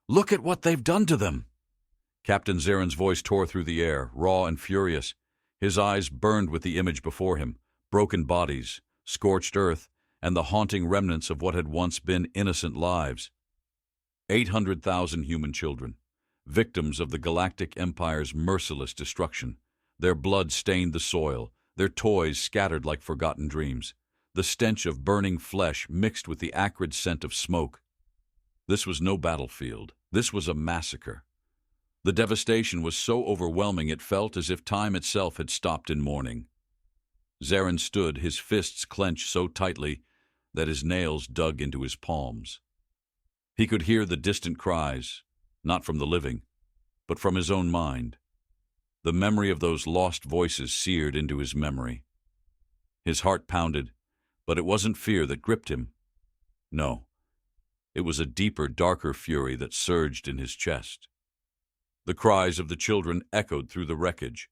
Look at what they've done to them! Captain Zaren's voice tore through the air, raw and furious. His eyes burned with the image before him, broken bodies, scorched earth, and the haunting remnants of what had once been innocent lives. 800,000 human children, victims of the Galactic Empire's merciless destruction. Their blood stained the soil, their toys scattered like forgotten dreams. The stench of burning flesh mixed with the acrid scent of smoke. This was no battlefield. This was a massacre. The devastation was so overwhelming it felt as if time itself had stopped in mourning. Zaren stood, his fists clenched so tightly that his nails dug into his palms. He could hear the distant cries, not from the living, but from his own mind. The memory of those lost voices seared into his memory. His heart pounded, but it wasn't fear that gripped him. No, it was a deeper, darker fury that surged in his chest. The cries of the children echoed through the wreckage,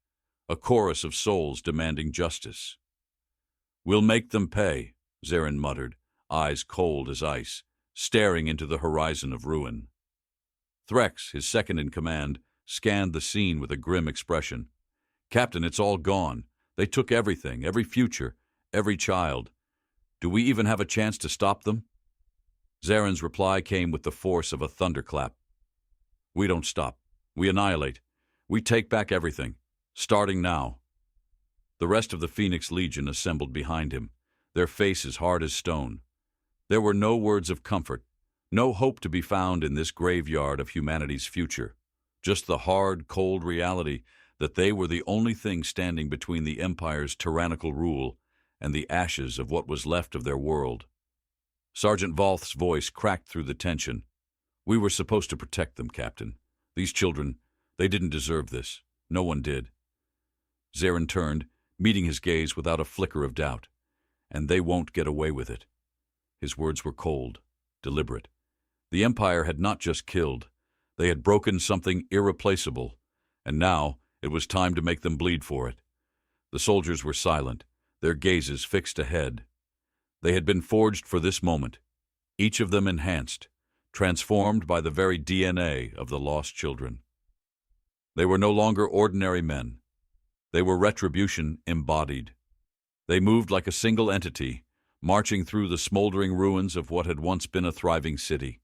a chorus of souls demanding justice. "We'll make them pay," Zaren muttered, eyes cold as ice, staring into the horizon of ruin. Threx, his second in command, scanned the scene with a grim expression. "Captain, it's all gone. They took everything, every future, every child. Do we even have a chance to stop them?" Zaren's reply came with the force of a thunderclap. "We don't stop. We annihilate. We take back everything, starting now." The rest of the Phoenix Legion assembled behind him, their faces hard as stone. There were no words of comfort, no hope to be found in this graveyard of humanity's future, just the hard, cold reality that they were the only thing standing between the Empire's tyrannical rule and the ashes of what was left of their world. Sergeant Valth's voice cracked through the tension. "We were supposed to protect them, Captain. These children, they didn't deserve this. No one did." Zaren turned, meeting his gaze without a flicker of doubt. "And they won't get away with it." His words were cold, deliberate. The Empire had not just killed. They had broken something irreplaceable, and now it was time to make them bleed for it. The soldiers were silent, their gazes fixed ahead. They had been forged for this moment, each of them enhanced, transformed by the very DNA of the lost children. They were no longer ordinary men. They were retribution embodied. They moved like a single entity, marching through the smoldering ruins of what had once been a thriving city.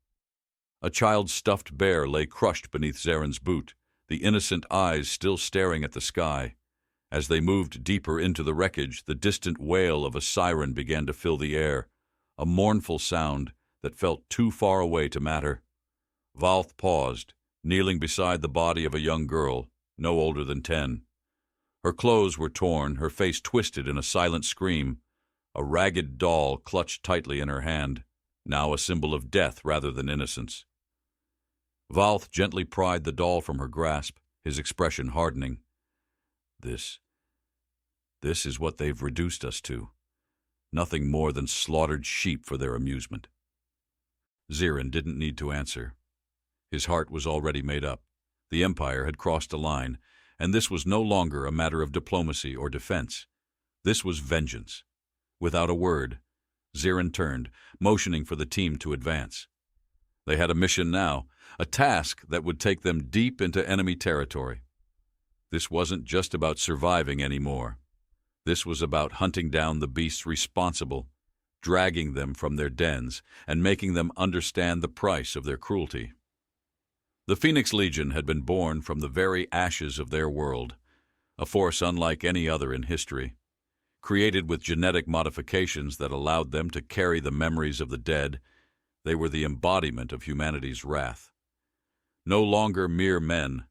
A child's stuffed bear lay crushed beneath Zaren's boot, the innocent eyes still staring at the sky. As they moved deeper into the wreckage, the distant wail of a siren began to fill the air, a mournful sound that felt too far away to matter. Valth paused, kneeling beside the body of a young girl, no older than 10. Her clothes were torn, her face twisted in a silent scream. A ragged doll clutched tightly in her hand, now a symbol of death rather than innocence. Valth gently pried the doll from her grasp, his expression hardening. This is what they've reduced us to. Nothing more than slaughtered sheep for their amusement." Zaren didn't need to answer. His heart was already made up. The Empire had crossed a line, and this was no longer a matter of diplomacy or defense. This was vengeance. Without a word, Zaren turned, motioning for the team to advance. They had a mission now, a task that would take them deep into enemy territory. This wasn't just about surviving anymore. This was about hunting down the beasts responsible, dragging them from their dens, and making them understand the price of their cruelty. The Phoenix Legion had been born from the very ashes of their world, a force unlike any other in history. Created with genetic modifications that allowed them to carry the memories of the dead, they were the embodiment of humanity's wrath. No longer mere men,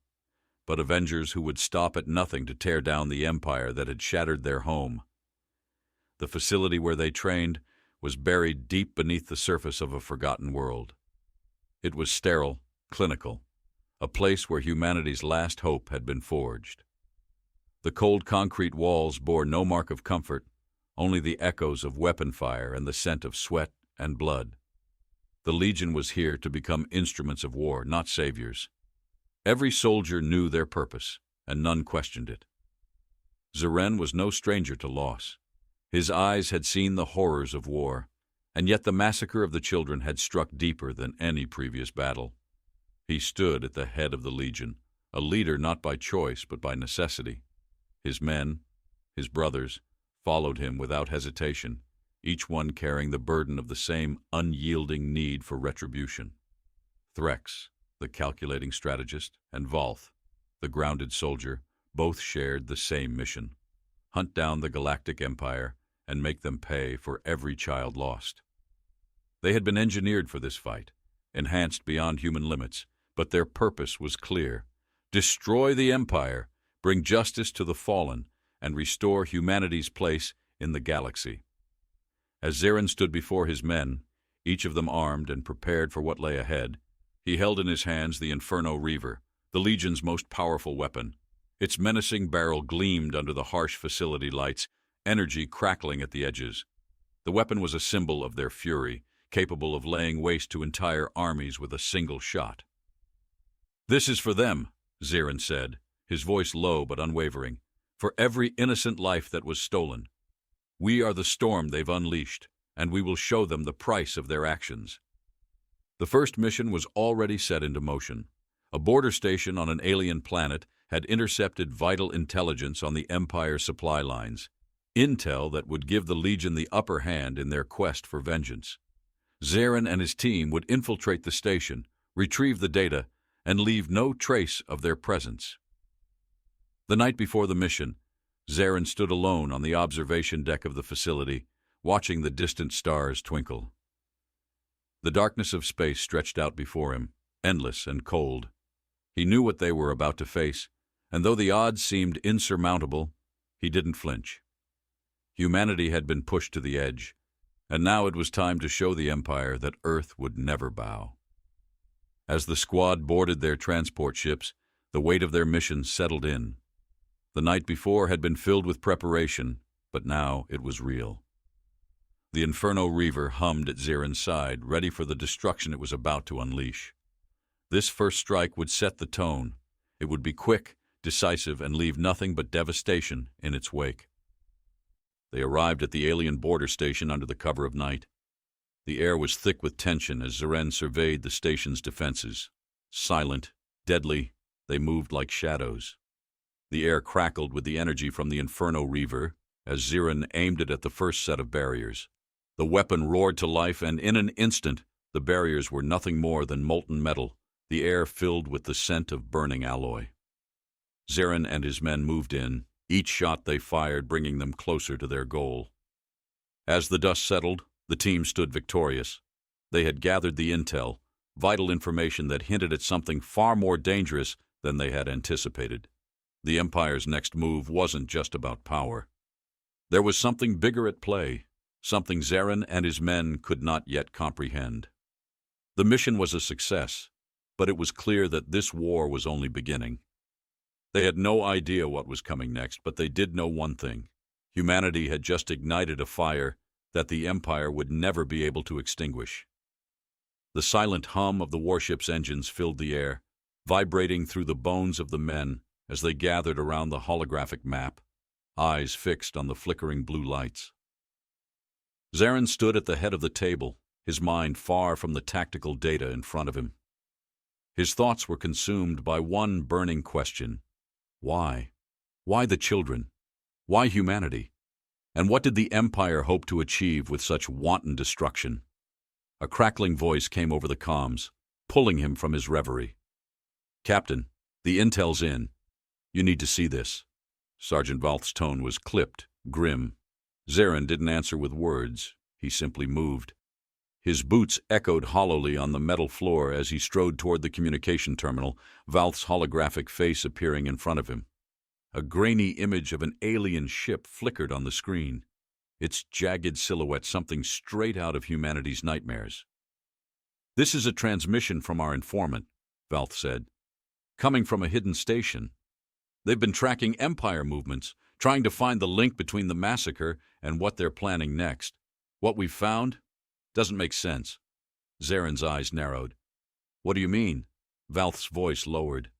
but avengers who would stop at nothing to tear down the empire that had shattered their home. The facility where they trained was buried deep beneath the surface of a forgotten world. It was sterile, clinical, a place where humanity's last hope had been forged. The cold concrete walls bore no mark of comfort, only the echoes of weapon fire and the scent of sweat and blood. The Legion was here to become instruments of war, not saviors. Every soldier knew their purpose, and none questioned it. Zaren was no stranger to loss. His eyes had seen the horrors of war, and yet the massacre of the children had struck deeper than any previous battle. He stood at the head of the Legion, a leader not by choice but by necessity. His men, his brothers, followed him without hesitation, each one carrying the burden of the same unyielding need for retribution. Threx, the calculating strategist, and Valth, the grounded soldier, both shared the same mission: hunt down the Galactic Empire and make them pay for every child lost. They had been engineered for this fight, enhanced beyond human limits, but their purpose was clear: destroy the Empire, bring justice to the fallen, and restore humanity's place in the galaxy. As Zeren stood before his men, each of them armed and prepared for what lay ahead, he held in his hands the Inferno Reaver, the Legion's most powerful weapon. Its menacing barrel gleamed under the harsh facility lights, energy crackling at the edges. The weapon was a symbol of their fury, capable of laying waste to entire armies with a single shot. "This is for them," Zeren said, his voice low but unwavering, "for every innocent life that was stolen. We are the storm they've unleashed, and we will show them the price of their actions." The first mission was already set into motion. A border station on an alien planet had intercepted vital intelligence on the Empire supply lines, intel that would give the Legion the upper hand in their quest for vengeance. Zeren and his team would infiltrate the station, retrieve the data, and leave no trace of their presence. The night before the mission, Zeren stood alone on the observation deck of the facility, watching the distant stars twinkle. The darkness of space stretched out before him, endless and cold. He knew what they were about to face, and though the odds seemed insurmountable, he didn't flinch. Humanity had been pushed to the edge, and now it was time to show the Empire that Earth would never bow. As the squad boarded their transport ships, the weight of their mission settled in. The night before had been filled with preparation, but now it was real. The Inferno Reaver hummed at Zeren's side, ready for the destruction it was about to unleash. This first strike would set the tone. It would be quick, decisive, and leave nothing but devastation in its wake. They arrived at the alien border station under the cover of night. The air was thick with tension as Zeren surveyed the station's defenses. Silent, deadly, they moved like shadows. The air crackled with the energy from the Inferno Reaver as Zeren aimed it at the first set of barriers. The weapon roared to life, and in an instant, the barriers were nothing more than molten metal, the air filled with the scent of burning alloy. Zeren and his men moved in, each shot they fired bringing them closer to their goal. As the dust settled, the team stood victorious. They had gathered the intel, vital information that hinted at something far more dangerous than they had anticipated. The Empire's next move wasn't just about power. There was something bigger at play, something Zeren and his men could not yet comprehend. The mission was a success, but it was clear that this war was only beginning. They had no idea what was coming next, but they did know one thing: humanity had just ignited a fire that the Empire would never be able to extinguish. The silent hum of the warship's engines filled the air, vibrating through the bones of the men as they gathered around the holographic map, eyes fixed on the flickering blue lights. Zeren stood at the head of the table, his mind far from the tactical data in front of him. His thoughts were consumed by one burning question: why? Why the children? Why humanity? And what did the Empire hope to achieve with such wanton destruction? A crackling voice came over the comms, pulling him from his reverie. "Captain, the intel's in. You need to see this." Sergeant Valth's tone was clipped, grim. Zeren didn't answer with words. He simply moved. His boots echoed hollowly on the metal floor as he strode toward the communication terminal, Valth's holographic face appearing in front of him. A grainy image of an alien ship flickered on the screen, its jagged silhouette something straight out of humanity's nightmares. "This is a transmission from our informant," Valth said, "coming from a hidden station. They've been tracking Empire movements, trying to find the link between the massacre and what they're planning next. What we've found doesn't make sense." Zeren's eyes narrowed. "What do you mean?" Valth's voice lowered.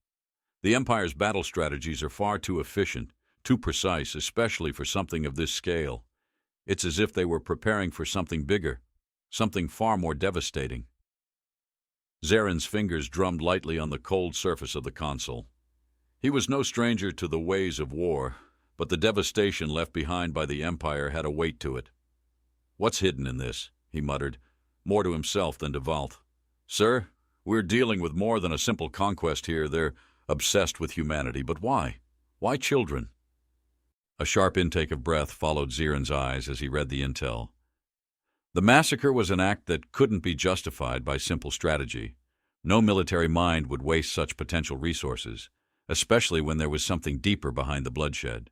"The Empire's battle strategies are far too efficient, too precise, especially for something of this scale. It's as if they were preparing for something bigger, something far more devastating." Zaren's fingers drummed lightly on the cold surface of the console. He was no stranger to the ways of war, but the devastation left behind by the Empire had a weight to it. "What's hidden in this?" he muttered, more to himself than to Valth. "Sir, we're dealing with more than a simple conquest here. They're obsessed with humanity. But why? Why children?" A sharp intake of breath followed Zaren's eyes as he read the intel. The massacre was an act that couldn't be justified by simple strategy. No military mind would waste such potential resources, especially when there was something deeper behind the bloodshed.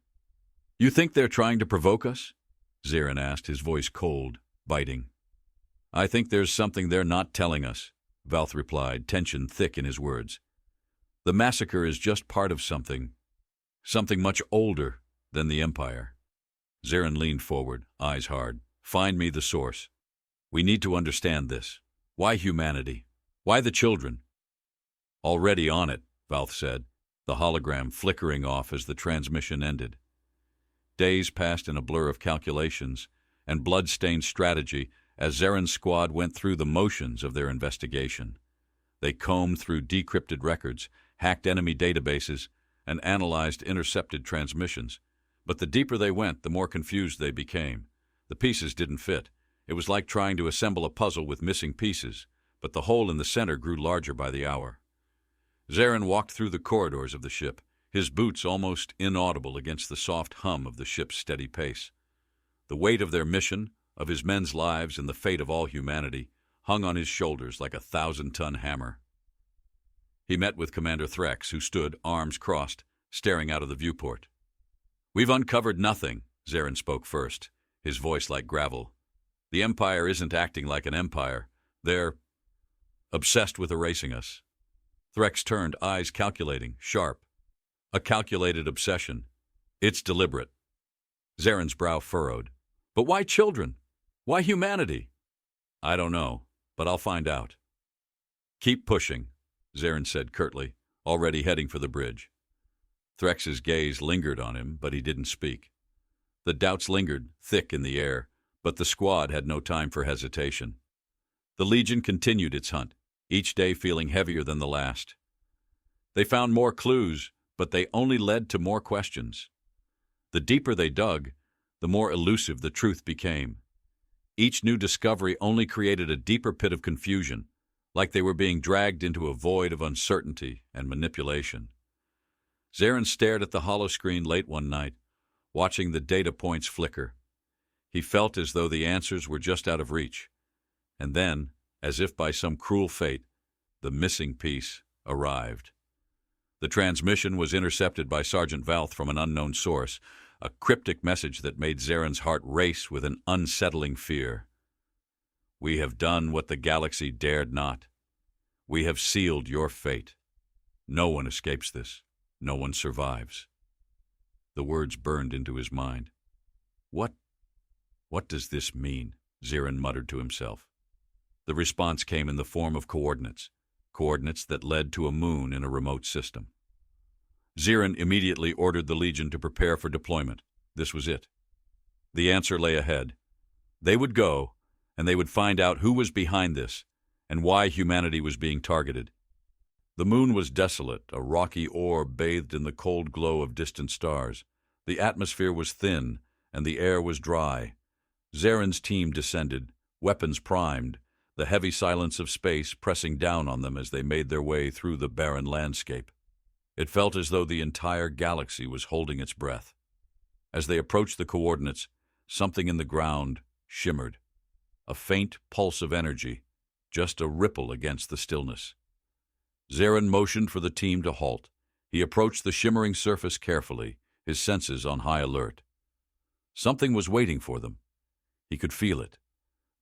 "You think they're trying to provoke us?" Zaren asked, his voice cold, biting. "I think there's something they're not telling us," Valth replied, tension thick in his words. "The massacre is just part of something much older than the Empire." Zaren leaned forward, eyes hard. "Find me the source. We need to understand this. Why humanity? Why the children?" "Already on it," Valth said, the hologram flickering off as the transmission ended. Days passed in a blur of calculations and blood-stained strategy as Zaren's squad went through the motions of their investigation. They combed through decrypted records, hacked enemy databases, and analyzed intercepted transmissions. But the deeper they went, the more confused they became. The pieces didn't fit. It was like trying to assemble a puzzle with missing pieces, but the hole in the center grew larger by the hour. Zaren walked through the corridors of the ship, his boots almost inaudible against the soft hum of the ship's steady pace. The weight of their mission, of his men's lives and the fate of all humanity, hung on his shoulders like a 1,000-ton hammer. He met with Commander Threx, who stood, arms crossed, staring out of the viewport. "We've uncovered nothing," Zaren spoke first, his voice like gravel. "The Empire isn't acting like an empire. They're obsessed with erasing us." Threx turned, eyes calculating, sharp. "A calculated obsession. It's deliberate." Zaren's brow furrowed. "But why children? Why humanity?" "I don't know, but I'll find out." "Keep pushing," Zaren said curtly, already heading for the bridge. Threx's gaze lingered on him, but he didn't speak. The doubts lingered, thick in the air, but the squad had no time for hesitation. The Legion continued its hunt, each day feeling heavier than the last. They found more clues, but they only led to more questions. The deeper they dug, the more elusive the truth became. Each new discovery only created a deeper pit of confusion, like they were being dragged into a void of uncertainty and manipulation. Zaren stared at the holoscreen late one night, watching the data points flicker. He felt as though the answers were just out of reach. And then, as if by some cruel fate, the missing piece arrived. The transmission was intercepted by Sergeant Valth from an unknown source, a cryptic message that made Zaren's heart race with an unsettling fear. "We have done what the galaxy dared not. We have sealed your fate. No one escapes this. No one survives." The words burned into his mind. What does this mean?" Zaren muttered to himself. The response came in the form of coordinates that led to a moon in a remote system. Zaren immediately ordered the Legion to prepare for deployment. This was it. The answer lay ahead. They would go, and they would find out who was behind this and why humanity was being targeted. The moon was desolate, a rocky orb bathed in the cold glow of distant stars. The atmosphere was thin, and the air was dry. Zaren's team descended, weapons primed, the heavy silence of space pressing down on them as they made their way through the barren landscape. It felt as though the entire galaxy was holding its breath. As they approached the coordinates, something in the ground shimmered. A faint pulse of energy, just a ripple against the stillness. Zaren motioned for the team to halt. He approached the shimmering surface carefully, his senses on high alert. Something was waiting for them. He could feel it.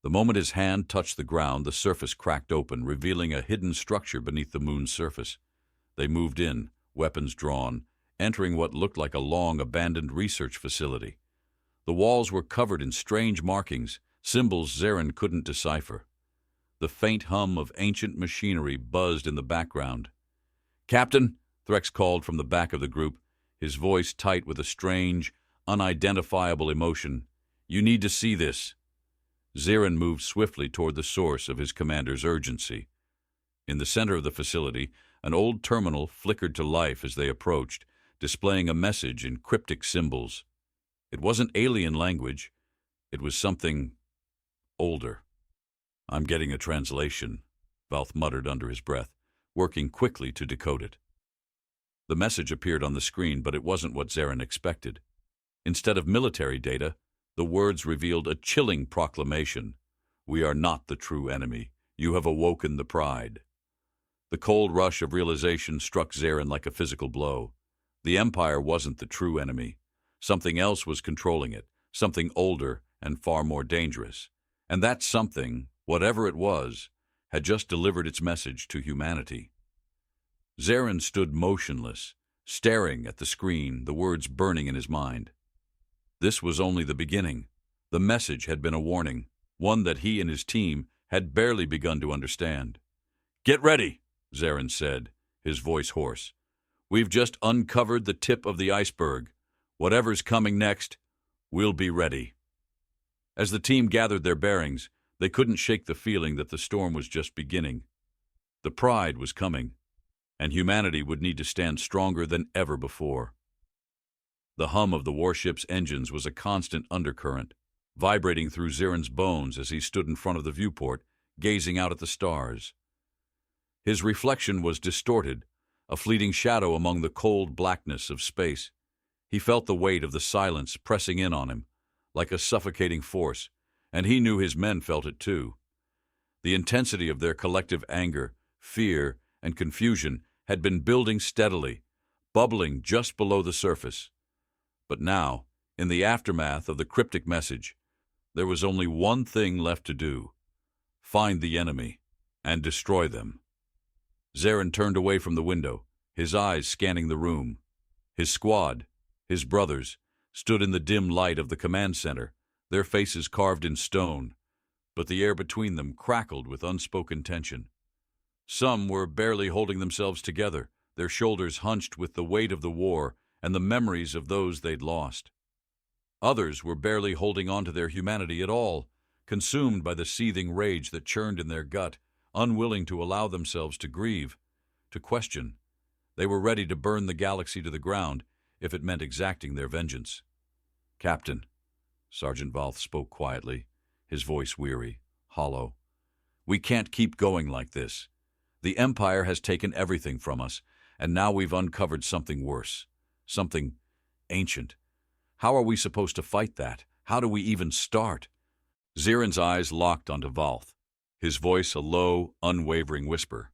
The moment his hand touched the ground, the surface cracked open, revealing a hidden structure beneath the moon's surface. They moved in, weapons drawn, entering what looked like a long, abandoned research facility. The walls were covered in strange markings, symbols Zaren couldn't decipher. The faint hum of ancient machinery buzzed in the background. "Captain," Threx called from the back of the group, his voice tight with a strange, unidentifiable emotion. "You need to see this." Zaren moved swiftly toward the source of his commander's urgency. In the center of the facility, an old terminal flickered to life as they approached, displaying a message in cryptic symbols. It wasn't alien language. It was something older. "I'm getting a translation," Valth muttered under his breath, working quickly to decode it. The message appeared on the screen, but it wasn't what Zarin expected. Instead of military data, the words revealed a chilling proclamation. "We are not the true enemy. You have awoken the pride." The cold rush of realization struck Zarin like a physical blow. The Empire wasn't the true enemy. Something else was controlling it, something older and far more dangerous. And that something, whatever it was, had just delivered its message to humanity. Zarin stood motionless, staring at the screen, the words burning in his mind. This was only the beginning. The message had been a warning, one that he and his team had barely begun to understand. "Get ready," Zarin said, his voice hoarse. "We've just uncovered the tip of the iceberg. Whatever's coming next, we'll be ready." As the team gathered their bearings, they couldn't shake the feeling that the storm was just beginning. The pride was coming, and humanity would need to stand stronger than ever before. The hum of the warship's engines was a constant undercurrent, vibrating through Zarin's bones as he stood in front of the viewport, gazing out at the stars. His reflection was distorted, a fleeting shadow among the cold blackness of space. He felt the weight of the silence pressing in on him, like a suffocating force, and he knew his men felt it too. The intensity of their collective anger, fear, and confusion had been building steadily, bubbling just below the surface. But now, in the aftermath of the cryptic message, there was only one thing left to do: find the enemy and destroy them. Zarin turned away from the window, his eyes scanning the room. His squad, his brothers, stood in the dim light of the command center, their faces carved in stone, but the air between them crackled with unspoken tension. Some were barely holding themselves together, their shoulders hunched with the weight of the war and the memories of those they'd lost. Others were barely holding on to their humanity at all, consumed by the seething rage that churned in their gut, unwilling to allow themselves to grieve, to question. They were ready to burn the galaxy to the ground if it meant exacting their vengeance. "Captain," Sergeant Valth spoke quietly, his voice weary, hollow, "we can't keep going like this. The Empire has taken everything from us, and now we've uncovered something worse, something ancient. How are we supposed to fight that? How do we even start?" Zarin's eyes locked onto Valth, his voice a low, unwavering whisper.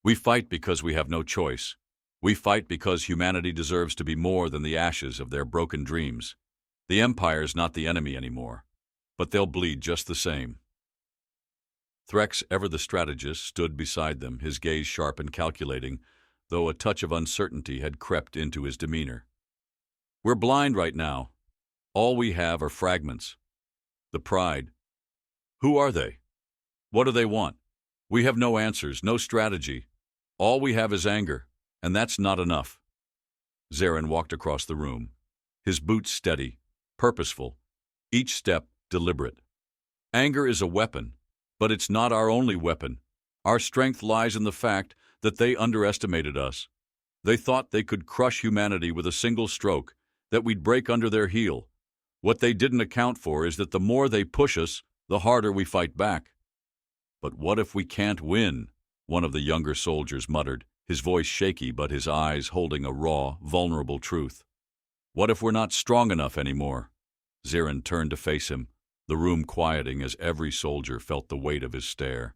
"We fight because we have no choice. We fight because humanity deserves to be more than the ashes of their broken dreams. The Empire's not the enemy anymore, but they'll bleed just the same." Threx, ever the strategist, stood beside them, his gaze sharp and calculating, though a touch of uncertainty had crept into his demeanor. "We're blind right now. All we have are fragments. The pride. Who are they? What do they want? We have no answers, no strategy. All we have is anger, and that's not enough." Zarin walked across the room, his boots steady, purposeful, each step deliberate. "Anger is a weapon, but it's not our only weapon. Our strength lies in the fact that they underestimated us. They thought they could crush humanity with a single stroke, that we'd break under their heel. What they didn't account for is that the more they push us, the harder we fight back." "But what if we can't win?" one of the younger soldiers muttered, his voice shaky but his eyes holding a raw, vulnerable truth. "What if we're not strong enough anymore?" Zarin turned to face him, the room quieting as every soldier felt the weight of his stare.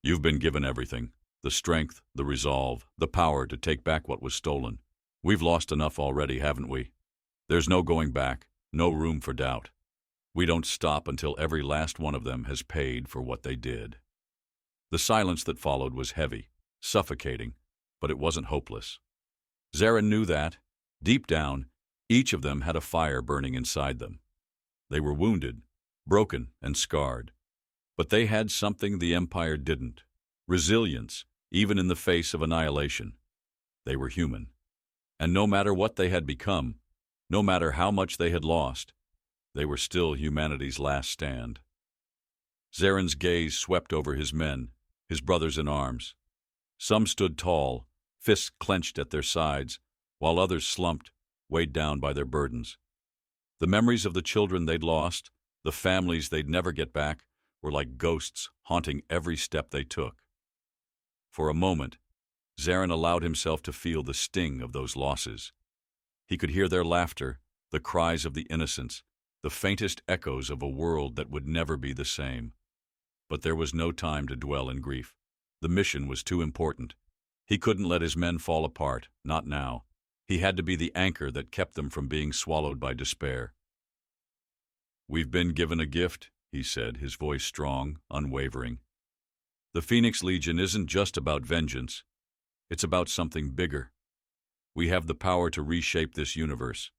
"You've been given everything, the strength, the resolve, the power to take back what was stolen. We've lost enough already, haven't we? There's no going back, no room for doubt. We don't stop until every last one of them has paid for what they did." The silence that followed was heavy, suffocating, but it wasn't hopeless. Zarin knew that, deep down, each of them had a fire burning inside them. They were wounded, broken, and scarred. But they had something the Empire didn't: resilience, even in the face of annihilation. They were human. And no matter what they had become, no matter how much they had lost, they were still humanity's last stand. Zarin's gaze swept over his men, his brothers in arms. Some stood tall, fists clenched at their sides, while others slumped, weighed down by their burdens. The memories of the children they'd lost, the families they'd never get back, were like ghosts haunting every step they took. For a moment, Zarin allowed himself to feel the sting of those losses. He could hear their laughter, the cries of the innocents, the faintest echoes of a world that would never be the same. But there was no time to dwell in grief. The mission was too important. He couldn't let his men fall apart, not now. He had to be the anchor that kept them from being swallowed by despair. "We've been given a gift," he said, his voice strong, unwavering. "The Phoenix Legion isn't just about vengeance. It's about something bigger. We have the power to reshape this universe,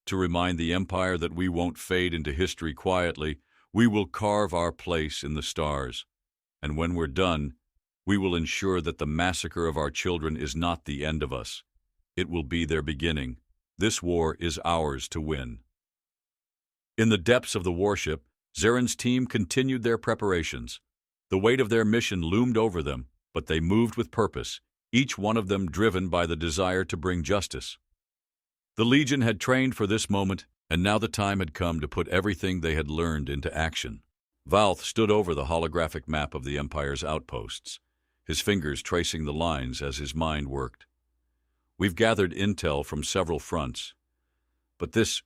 to remind the Empire that we won't fade into history quietly. We will carve our place in the stars. And when we're done, we will ensure that the massacre of our children is not the end of us. It will be their beginning. This war is ours to win." In the depths of the warship, Zarin's team continued their preparations. The weight of their mission loomed over them, but they moved with purpose, each one of them driven by the desire to bring justice. The Legion had trained for this moment, and now the time had come to put everything they had learned into action. Valth stood over the holographic map of the Empire's outposts, his fingers tracing the lines as his mind worked. "We've gathered intel from several fronts, but this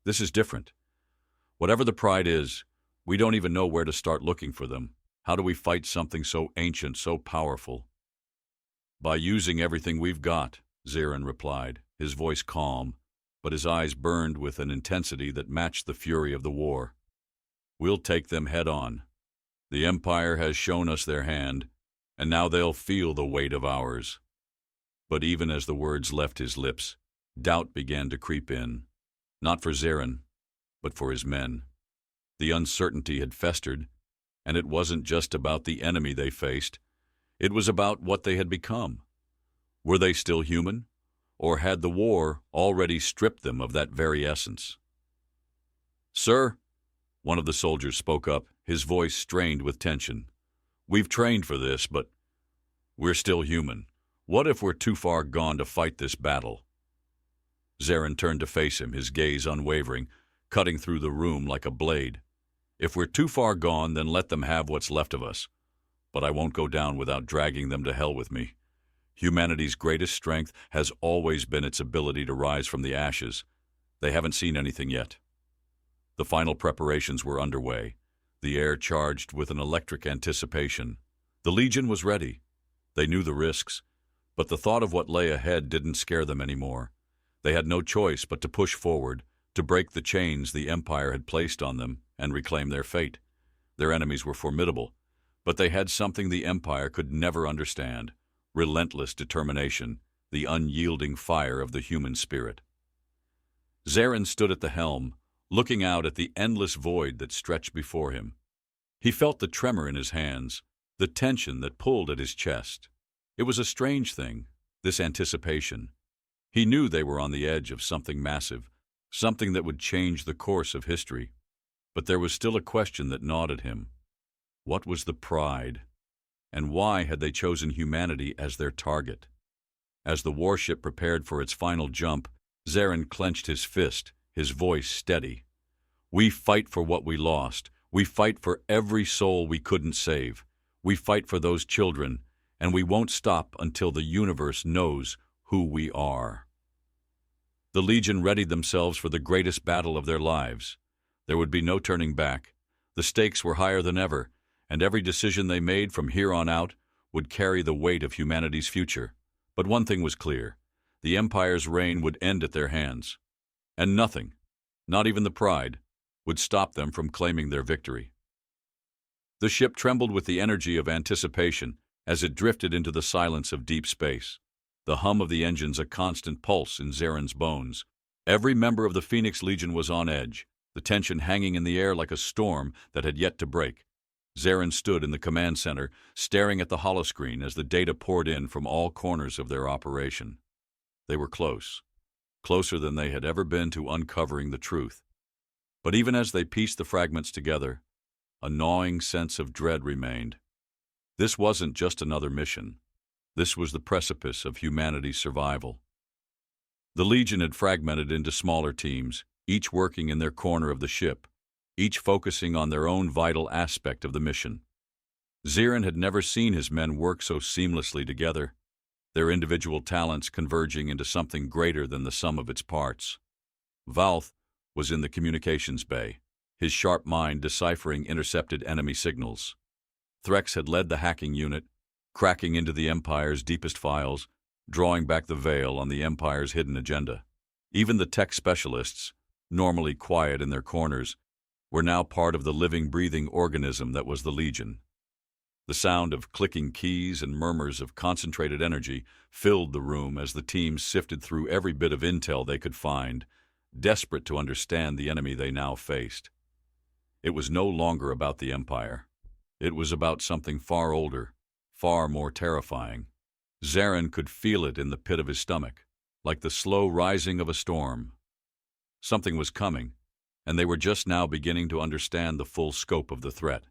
is different. Whatever the Pride is, we don't even know where to start looking for them. How do we fight something so ancient, so powerful?" "By using everything we've got," Zarin replied, his voice calm, but his eyes burned with an intensity that matched the fury of the war. "We'll take them head on. The Empire has shown us their hand, and now they'll feel the weight of ours." But even as the words left his lips, doubt began to creep in, not for Zarin, but for his men. The uncertainty had festered, and it wasn't just about the enemy they faced. It was about what they had become. Were they still human, or had the war already stripped them of that very essence? "Sir," one of the soldiers spoke up, his voice strained with tension. "We've trained for this, but we're still human. What if we're too far gone to fight this battle?" Zarin turned to face him, his gaze unwavering, cutting through the room like a blade. "If we're too far gone, then let them have what's left of us. But I won't go down without dragging them to hell with me. Humanity's greatest strength has always been its ability to rise from the ashes. They haven't seen anything yet." The final preparations were underway, the air charged with an electric anticipation. The Legion was ready. They knew the risks, but the thought of what lay ahead didn't scare them anymore. They had no choice but to push forward, to break the chains the Empire had placed on them and reclaim their fate. Their enemies were formidable, but they had something the Empire could never understand: relentless determination, the unyielding fire of the human spirit. Zarin stood at the helm, looking out at the endless void that stretched before him. He felt the tremor in his hands, the tension that pulled at his chest. It was a strange thing, this anticipation. He knew they were on the edge of something massive, something that would change the course of history. But there was still a question that gnawed at him. What was the Pride? And why had they chosen humanity as their target? As the warship prepared for its final jump, Zarin clenched his fist, his voice steady. "We fight for what we lost. We fight for every soul we couldn't save. We fight for those children, and we won't stop until the universe knows who we are." The Legion readied themselves for the greatest battle of their lives. There would be no turning back. The stakes were higher than ever, and every decision they made from here on out would carry the weight of humanity's future. But one thing was clear: the Empire's reign would end at their hands. And nothing, not even the Pride, would stop them from claiming their victory. The ship trembled with the energy of anticipation as it drifted into the silence of deep space, the hum of the engines a constant pulse in Zarin's bones. Every member of the Phoenix Legion was on edge, the tension hanging in the air like a storm that had yet to break. Zarin stood in the command center, staring at the holoscreen as the data poured in from all corners of their operation. They were close, closer than they had ever been to uncovering the truth. But even as they pieced the fragments together, a gnawing sense of dread remained. This wasn't just another mission. This was the precipice of humanity's survival. The Legion had fragmented into smaller teams, each working in their corner of the ship, each focusing on their own vital aspect of the mission. Zirin had never seen his men work so seamlessly together, their individual talents converging into something greater than the sum of its parts. Valth was in the communications bay, his sharp mind deciphering intercepted enemy signals. Threx had led the hacking unit, cracking into the Empire's deepest files, drawing back the veil on the Empire's hidden agenda. Even the tech specialists, normally quiet in their corners, were now part of the living, breathing organism that was the Legion. The sound of clicking keys and murmurs of concentrated energy filled the room as the teams sifted through every bit of intel they could find, desperate to understand the enemy they now faced. It was no longer about the Empire. It was about something far older, far more terrifying. Zarin could feel it in the pit of his stomach, like the slow rising of a storm. Something was coming, and they were just now beginning to understand the full scope of the threat.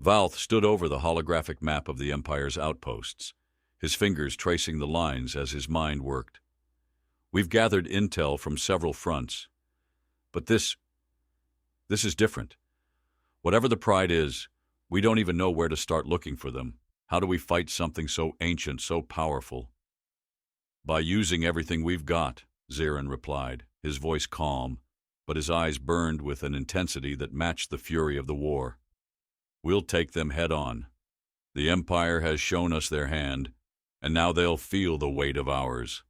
Valth stood over the holographic map of the Empire's outposts, his fingers tracing the lines as his mind worked. We've gathered intel from several fronts, but this is different. Whatever the Pride is, we don't even know where to start looking for them. How do we fight something so ancient, so powerful? By using everything we've got, Zirin replied, his voice calm, but his eyes burned with an intensity that matched the fury of the war. We'll take them head on. The Empire has shown us their hand, and now they'll feel the weight of ours.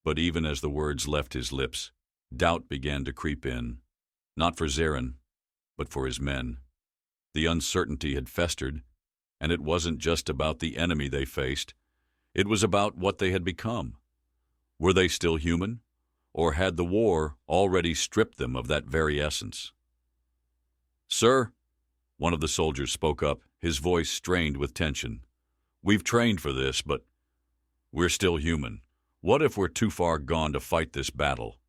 But even as the words left his lips, doubt began to creep in, not for Zarin, but for his men. The uncertainty had festered, and it wasn't just about the enemy they faced. It was about what they had become. Were they still human, or had the war already stripped them of that very essence? "Sir," one of the soldiers spoke up, his voice strained with tension. "We've trained for this, but we're still human. What if we're too far gone to fight this battle?"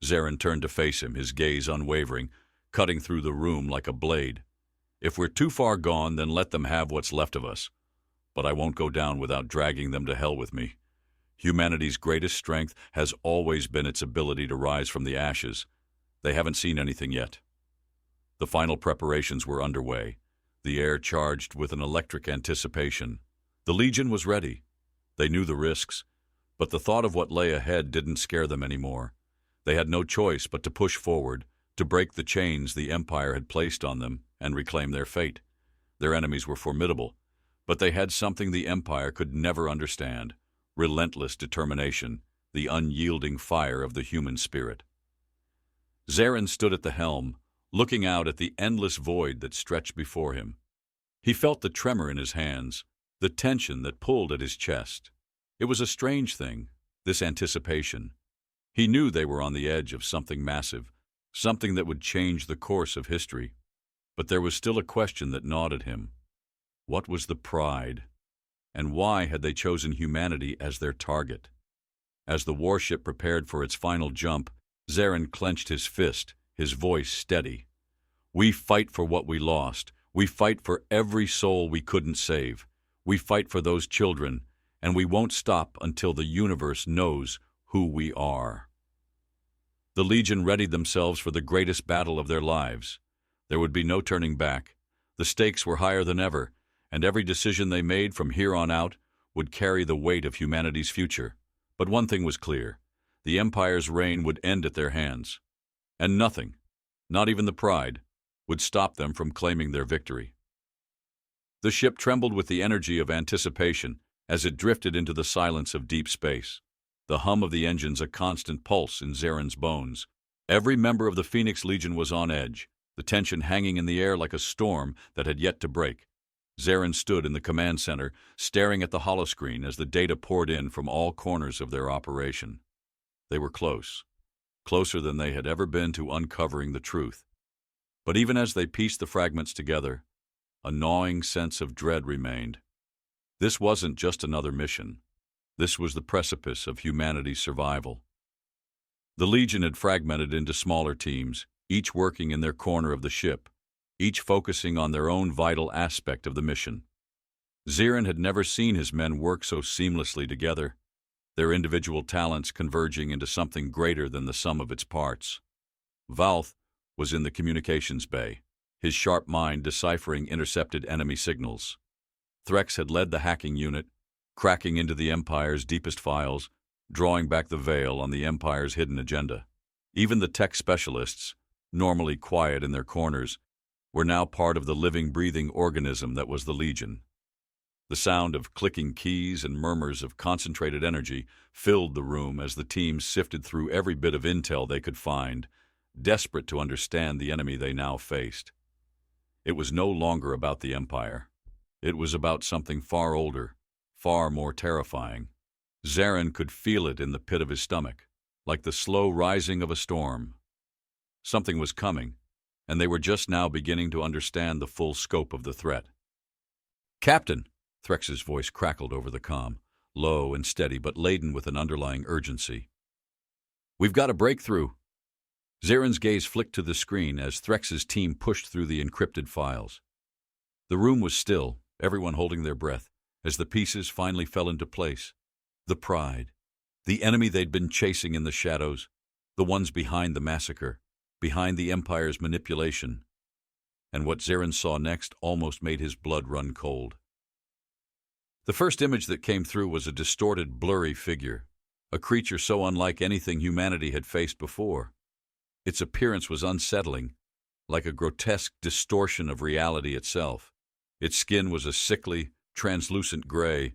Zarin turned to face him, his gaze unwavering, cutting through the room like a blade. "If we're too far gone, then let them have what's left of us. But I won't go down without dragging them to hell with me. Humanity's greatest strength has always been its ability to rise from the ashes. They haven't seen anything yet." The final preparations were underway, the air charged with an electric anticipation. The Legion was ready. They knew the risks, but the thought of what lay ahead didn't scare them anymore. They had no choice but to push forward, to break the chains the Empire had placed on them and reclaim their fate. Their enemies were formidable, but they had something the Empire could never understand: relentless determination, the unyielding fire of the human spirit. Zarin stood at the helm, looking out at the endless void that stretched before him. He felt the tremor in his hands, the tension that pulled at his chest. It was a strange thing, this anticipation. He knew they were on the edge of something massive, something that would change the course of history. But there was still a question that gnawed at him. What was the Pride? And why had they chosen humanity as their target? As the warship prepared for its final jump, Zarin clenched his fist, his voice steady. "We fight for what we lost. We fight for every soul we couldn't save. We fight for those children, and we won't stop until the universe knows who we are." The Legion readied themselves for the greatest battle of their lives. There would be no turning back. The stakes were higher than ever, and every decision they made from here on out would carry the weight of humanity's future. But one thing was clear: the Empire's reign would end at their hands. And nothing, not even the Pride, would stop them from claiming their victory. The ship trembled with the energy of anticipation as it drifted into the silence of deep space, the hum of the engines a constant pulse in Zarin's bones. Every member of the Phoenix Legion was on edge, the tension hanging in the air like a storm that had yet to break. Zarin stood in the command center, staring at the holoscreen as the data poured in from all corners of their operation. They were close, closer than they had ever been to uncovering the truth. But even as they pieced the fragments together, a gnawing sense of dread remained. This wasn't just another mission. This was the precipice of humanity's survival. The Legion had fragmented into smaller teams, each working in their corner of the ship, each focusing on their own vital aspect of the mission. Zirin had never seen his men work so seamlessly together, their individual talents converging into something greater than the sum of its parts. Valth was in the communications bay, his sharp mind deciphering intercepted enemy signals. Threx had led the hacking unit, cracking into the Empire's deepest files, drawing back the veil on the Empire's hidden agenda. Even the tech specialists, normally quiet in their corners, were now part of the living, breathing organism that was the Legion. The sound of clicking keys and murmurs of concentrated energy filled the room as the team sifted through every bit of intel they could find, desperate to understand the enemy they now faced. It was no longer about the Empire. It was about something far older, far more terrifying. Zarin could feel it in the pit of his stomach, like the slow rising of a storm. Something was coming, and they were just now beginning to understand the full scope of the threat. "Captain!" Threx's voice crackled over the comm, low and steady but laden with an underlying urgency. "We've got a breakthrough." Zarin's gaze flicked to the screen as Threx's team pushed through the encrypted files. The room was still, everyone holding their breath, as the pieces finally fell into place. The Pride, the enemy they'd been chasing in the shadows, the ones behind the massacre, behind the Empire's manipulation. And what Zarin saw next almost made his blood run cold. The first image that came through was a distorted, blurry figure, a creature so unlike anything humanity had faced before. Its appearance was unsettling, like a grotesque distortion of reality itself. Its skin was a sickly, translucent gray,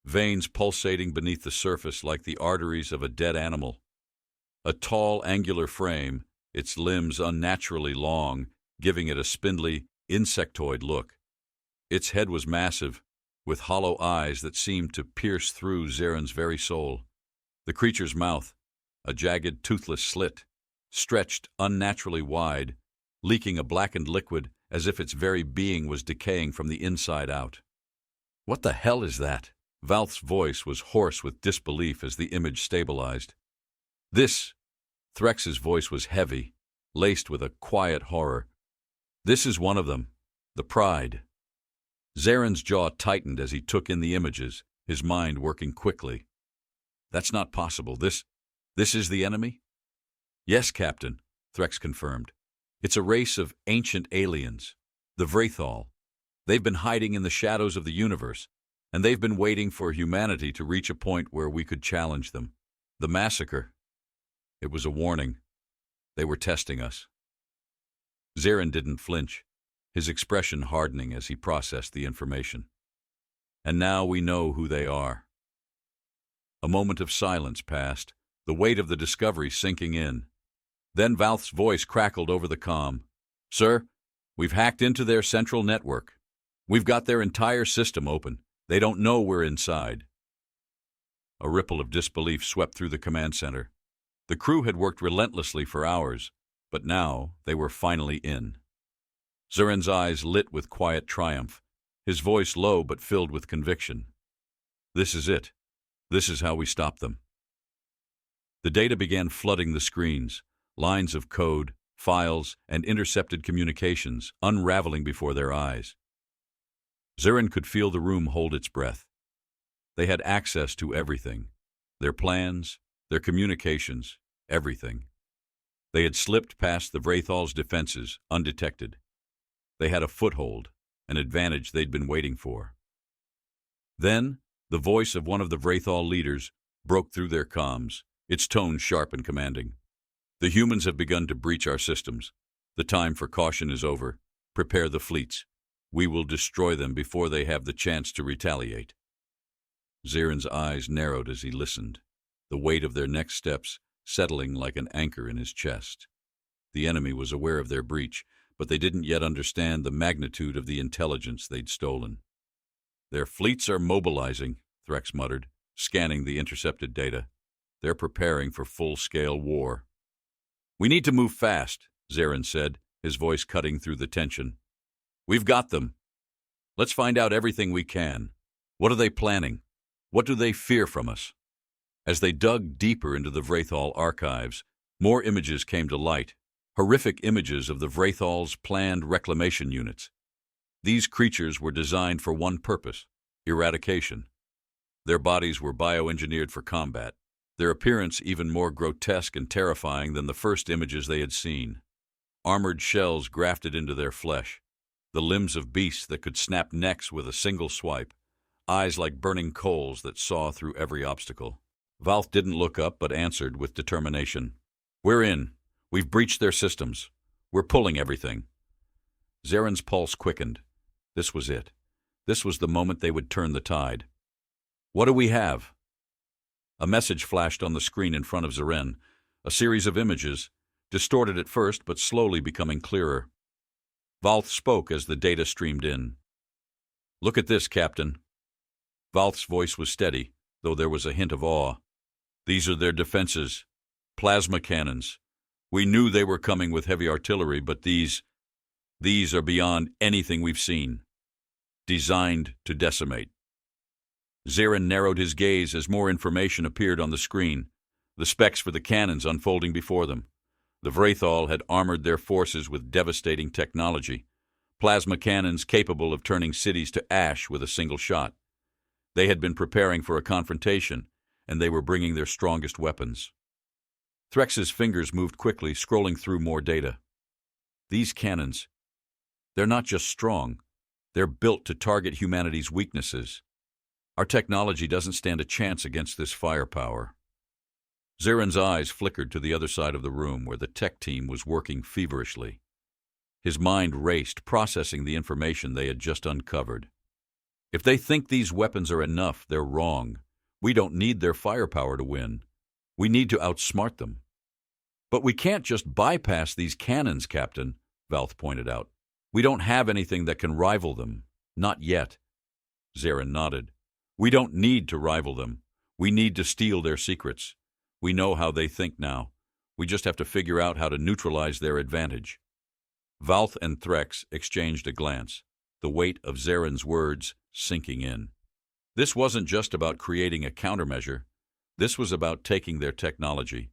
veins pulsating beneath the surface like the arteries of a dead animal. A tall, angular frame, its limbs unnaturally long, giving it a spindly, insectoid look. Its head was massive, with hollow eyes that seemed to pierce through Zarin's very soul. The creature's mouth, a jagged, toothless slit, stretched unnaturally wide, leaking a blackened liquid as if its very being was decaying from the inside out. "What the hell is that?" Valth's voice was hoarse with disbelief as the image stabilized. "This," Threx's voice was heavy, laced with a quiet horror. "This is one of them, the Pride." Zarin's jaw tightened as he took in the images, his mind working quickly. "That's not possible. This is the enemy?" "Yes, Captain," Threx confirmed. "It's a race of ancient aliens, the Vrethal. They've been hiding in the shadows of the universe, and they've been waiting for humanity to reach a point where we could challenge them. The massacre, it was a warning. They were testing us." Zarin didn't flinch, his expression hardening as he processed the information. "And now we know who they are." A moment of silence passed, the weight of the discovery sinking in. Then Valth's voice crackled over the comm. "Sir, we've hacked into their central network. We've got their entire system open. They don't know we're inside." A ripple of disbelief swept through the command center. The crew had worked relentlessly for hours, but now they were finally in. Zarin's eyes lit with quiet triumph, his voice low but filled with conviction. "This is it. This is how we stop them." The data began flooding the screens, lines of code, files, and intercepted communications unraveling before their eyes. Zarin could feel the room hold its breath. They had access to everything, their plans, their communications, everything. They had slipped past the Vrethal's defenses, undetected. They had a foothold, an advantage they'd been waiting for. Then, the voice of one of the Vrethal leaders broke through their comms, its tone sharp and commanding. "The humans have begun to breach our systems. The time for caution is over. Prepare the fleets. We will destroy them before they have the chance to retaliate." Zarin's eyes narrowed as he listened, the weight of their next steps settling like an anchor in his chest. The enemy was aware of their breach, but they didn't yet understand the magnitude of the intelligence they'd stolen. "Their fleets are mobilizing," Threx muttered, scanning the intercepted data. "They're preparing for full-scale war." "We need to move fast," Zarin said, his voice cutting through the tension. "We've got them. Let's find out everything we can. What are they planning? What do they fear from us?" As they dug deeper into the Vrethal archives, more images came to light, Horrific images of the Vrathal's planned reclamation units. These creatures were designed for one purpose: eradication. Their bodies were bioengineered for combat, their appearance even more grotesque and terrifying than the first images they had seen. Armored shells grafted into their flesh, the limbs of beasts that could snap necks with a single swipe, eyes like burning coals that saw through every obstacle. Valth didn't look up but answered with determination. "We're in. We've breached their systems. We're pulling everything." Zaren's pulse quickened. This was it. This was the moment they would turn the tide. "What do we have?" A message flashed on the screen in front of Zaren, a series of images, distorted at first but slowly becoming clearer. Valth spoke as the data streamed in. "Look at this, Captain." Valth's voice was steady, though there was a hint of awe. "These are their defenses. Plasma cannons. We knew they were coming with heavy artillery, but these are beyond anything we've seen. Designed to decimate." Zaren narrowed his gaze as more information appeared on the screen, the specs for the cannons unfolding before them. The Vrathal had armored their forces with devastating technology, plasma cannons capable of turning cities to ash with a single shot. They had been preparing for a confrontation, and they were bringing their strongest weapons. Threx's fingers moved quickly, scrolling through more data. These cannons, they're not just strong, they're built to target humanity's weaknesses. Our technology doesn't stand a chance against this firepower. Zaren's eyes flickered to the other side of the room where the tech team was working feverishly. His mind raced, processing the information they had just uncovered. If they think these weapons are enough, they're wrong. We don't need their firepower to win. We need to outsmart them. "But we can't just bypass these cannons, Captain," Valth pointed out. "We don't have anything that can rival them. Not yet." Zaren nodded. "We don't need to rival them. We need to steal their secrets. We know how they think now. We just have to figure out how to neutralize their advantage." Valth and Threx exchanged a glance, the weight of Zaren's words sinking in. This wasn't just about creating a countermeasure. This was about taking their technology,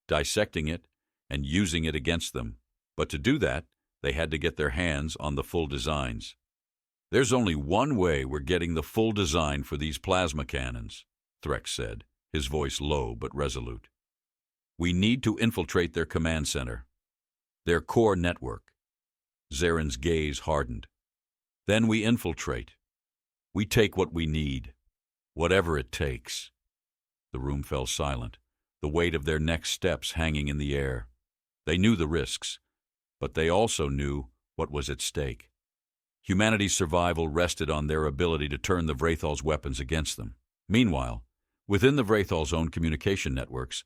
dissecting it, and using it against them. But to do that, they had to get their hands on the full designs. "There's only one way we're getting the full design for these plasma cannons," Threx said, his voice low but resolute. "We need to infiltrate their command center, their core network." Zaren's gaze hardened. "Then we infiltrate. We take what we need, whatever it takes." The room fell silent, the weight of their next steps hanging in the air. They knew the risks, but they also knew what was at stake. Humanity's survival rested on their ability to turn the Vrathal's weapons against them. Meanwhile, within the Vrathal's own communication networks,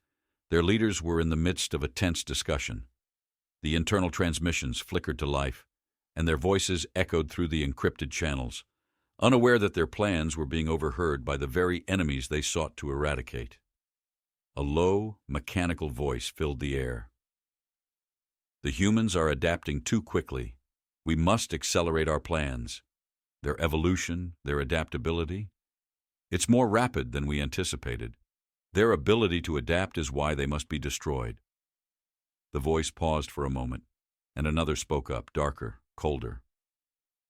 their leaders were in the midst of a tense discussion. The internal transmissions flickered to life, and their voices echoed through the encrypted channels, unaware that their plans were being overheard by the very enemies they sought to eradicate. A low, mechanical voice filled the air. "The humans are adapting too quickly. We must accelerate our plans. Their evolution, their adaptability, it's more rapid than we anticipated. Their ability to adapt is why they must be destroyed." The voice paused for a moment, and another spoke up, darker, colder.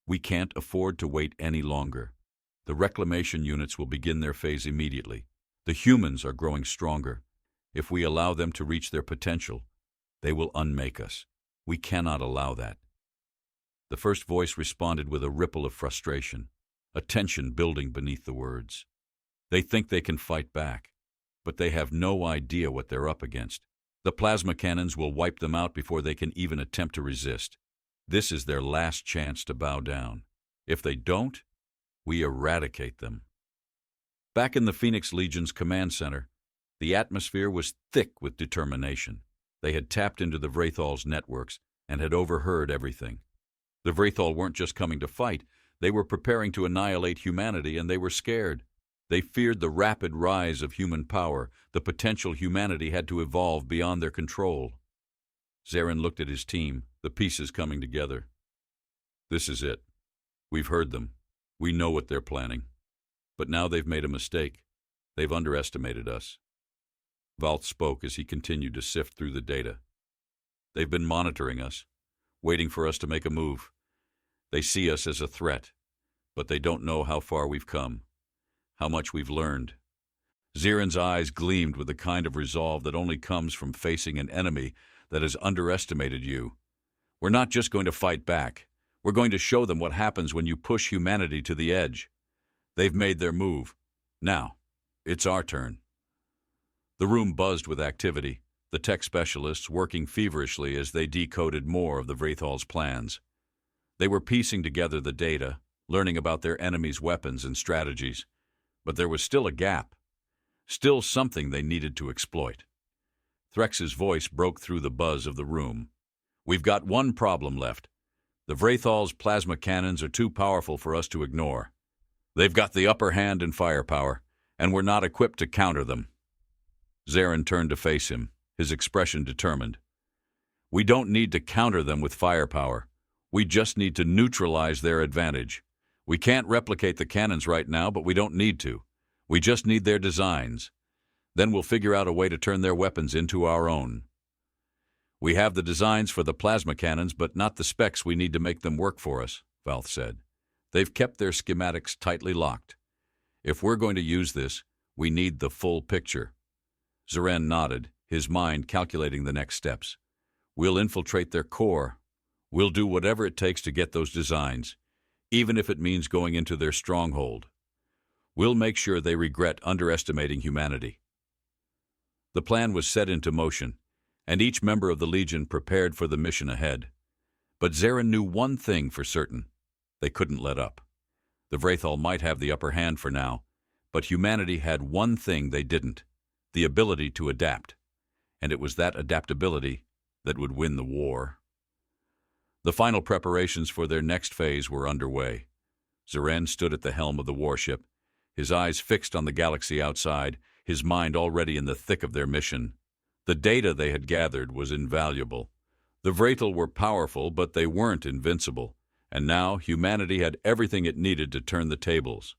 "We can't afford to wait any longer. The reclamation units will begin their phase immediately. The humans are growing stronger. If we allow them to reach their potential, they will unmake us. We cannot allow that." The first voice responded with a ripple of frustration, a tension building beneath the words. They think they can fight back, but they have no idea what they're up against. The plasma cannons will wipe them out before they can even attempt to resist. This is their last chance to bow down. If they don't, we eradicate them. Back in the Phoenix Legion's command center, the atmosphere was thick with determination. They had tapped into the Vrathal's networks and had overheard everything. The Vrathal weren't just coming to fight, they were preparing to annihilate humanity, and they were scared. They feared the rapid rise of human power, the potential humanity had to evolve beyond their control. Zaren looked at his team, the pieces coming together. "This is it. We've heard them. We know what they're planning. But now they've made a mistake. They've underestimated us." Valth spoke as he continued to sift through the data. They've been monitoring us, waiting for us to make a move. They see us as a threat, but they don't know how far we've come, how much we've learned. Zirin's eyes gleamed with the kind of resolve that only comes from facing an enemy that has underestimated you. We're not just going to fight back. We're going to show them what happens when you push humanity to the edge. They've made their move. Now, it's our turn. The room buzzed with activity, the tech specialists working feverishly as they decoded more of the Vrathal's plans. They were piecing together the data, learning about their enemies' weapons and strategies. But there was still a gap. Still something they needed to exploit. Threx's voice broke through the buzz of the room. We've got one problem left. The Vrathal's plasma cannons are too powerful for us to ignore. They've got the upper hand in firepower, and we're not equipped to counter them. Zirin turned to face him, his expression determined. We don't need to counter them with firepower. We just need to neutralize their advantage. We can't replicate the cannons right now, but we don't need to. We just need their designs. Then we'll figure out a way to turn their weapons into our own. We have the designs for the plasma cannons, but not the specs we need to make them work for us, Valth said. They've kept their schematics tightly locked. If we're going to use this, we need the full picture. Zirin nodded, his mind calculating the next steps. We'll infiltrate their core. We'll do whatever it takes to get those designs, even if it means going into their stronghold. We'll make sure they regret underestimating humanity. The plan was set into motion, and each member of the Legion prepared for the mission ahead. But Zirin knew one thing for certain. They couldn't let up. The Vrathal might have the upper hand for now, but humanity had one thing they didn't, the ability to adapt. And it was that adaptability that would win the war. The final preparations for their next phase were underway. Zirin stood at the helm of the warship, his eyes fixed on the galaxy outside, his mind already in the thick of their mission. The data they had gathered was invaluable. The Vrathal were powerful, but they weren't invincible, and now humanity had everything it needed to turn the tables.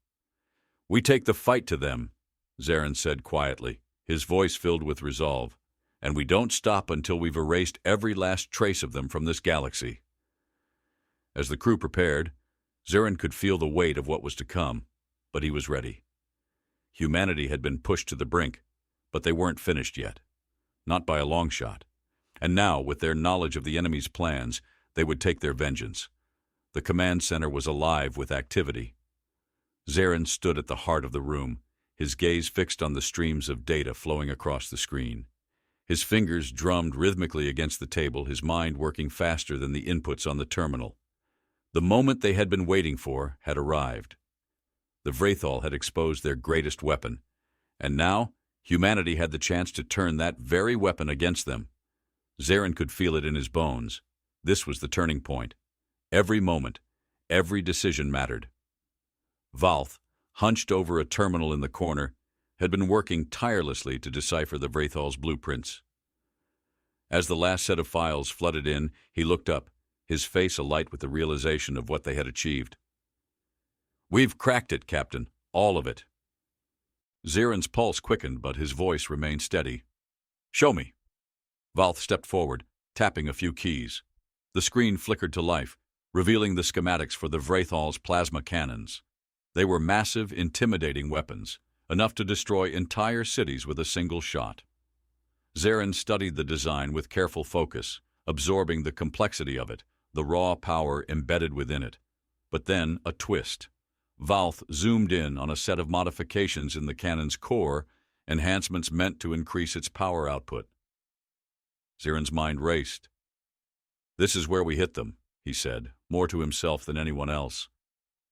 We take the fight to them, Zirin said quietly, his voice filled with resolve, and we don't stop until we've erased every last trace of them from this galaxy. As the crew prepared, Zirin could feel the weight of what was to come, but he was ready. Humanity had been pushed to the brink, but they weren't finished yet. Not by a long shot. And now, with their knowledge of the enemy's plans, they would take their vengeance. The command center was alive with activity. Zirin stood at the heart of the room, his gaze fixed on the streams of data flowing across the screen. His fingers drummed rhythmically against the table, his mind working faster than the inputs on the terminal. The moment they had been waiting for had arrived. The Vrathal had exposed their greatest weapon, and now humanity had the chance to turn that very weapon against them. Zirin could feel it in his bones. This was the turning point. Every moment, every decision mattered. Valth, hunched over a terminal in the corner, had been working tirelessly to decipher the Vrathal's blueprints. As the last set of files flooded in, he looked up, his face alight with the realization of what they had achieved. We've cracked it, Captain. All of it. Zirin's pulse quickened, but his voice remained steady. Show me. Valth stepped forward, tapping a few keys. The screen flickered to life, revealing the schematics for the Vrathal's plasma cannons. They were massive, intimidating weapons, enough to destroy entire cities with a single shot. Zirin studied the design with careful focus, absorbing the complexity of it, the raw power embedded within it. But then, a twist. Valth zoomed in on a set of modifications in the cannon's core, enhancements meant to increase its power output. Zirin's mind raced. This is where we hit them, he said, more to himself than anyone else.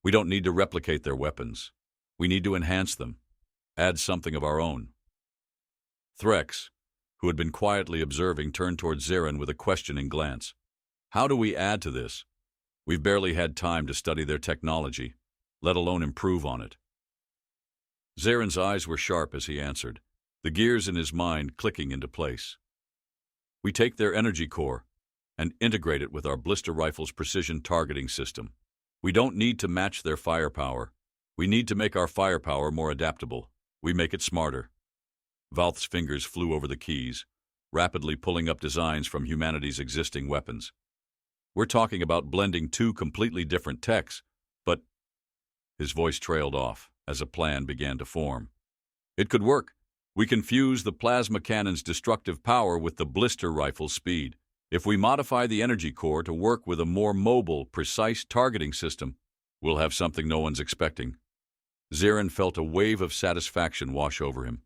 We don't need to replicate their weapons. We need to enhance them, add something of our own. Threx, who had been quietly observing, turned towards Zirin with a questioning glance. How do we add to this? We've barely had time to study their technology, let alone improve on it. Zirin's eyes were sharp as he answered, the gears in his mind clicking into place. We take their energy core and integrate it with our blister rifle's precision targeting system. We don't need to match their firepower. We need to make our firepower more adaptable. We make it smarter. Valth's fingers flew over the keys, rapidly pulling up designs from humanity's existing weapons. We're talking about blending two completely different techs, but his voice trailed off as a plan began to form. It could work. We can fuse the plasma cannon's destructive power with the blister rifle's speed. If we modify the energy core to work with a more mobile, precise targeting system, we'll have something no one's expecting. Zarin felt a wave of satisfaction wash over him.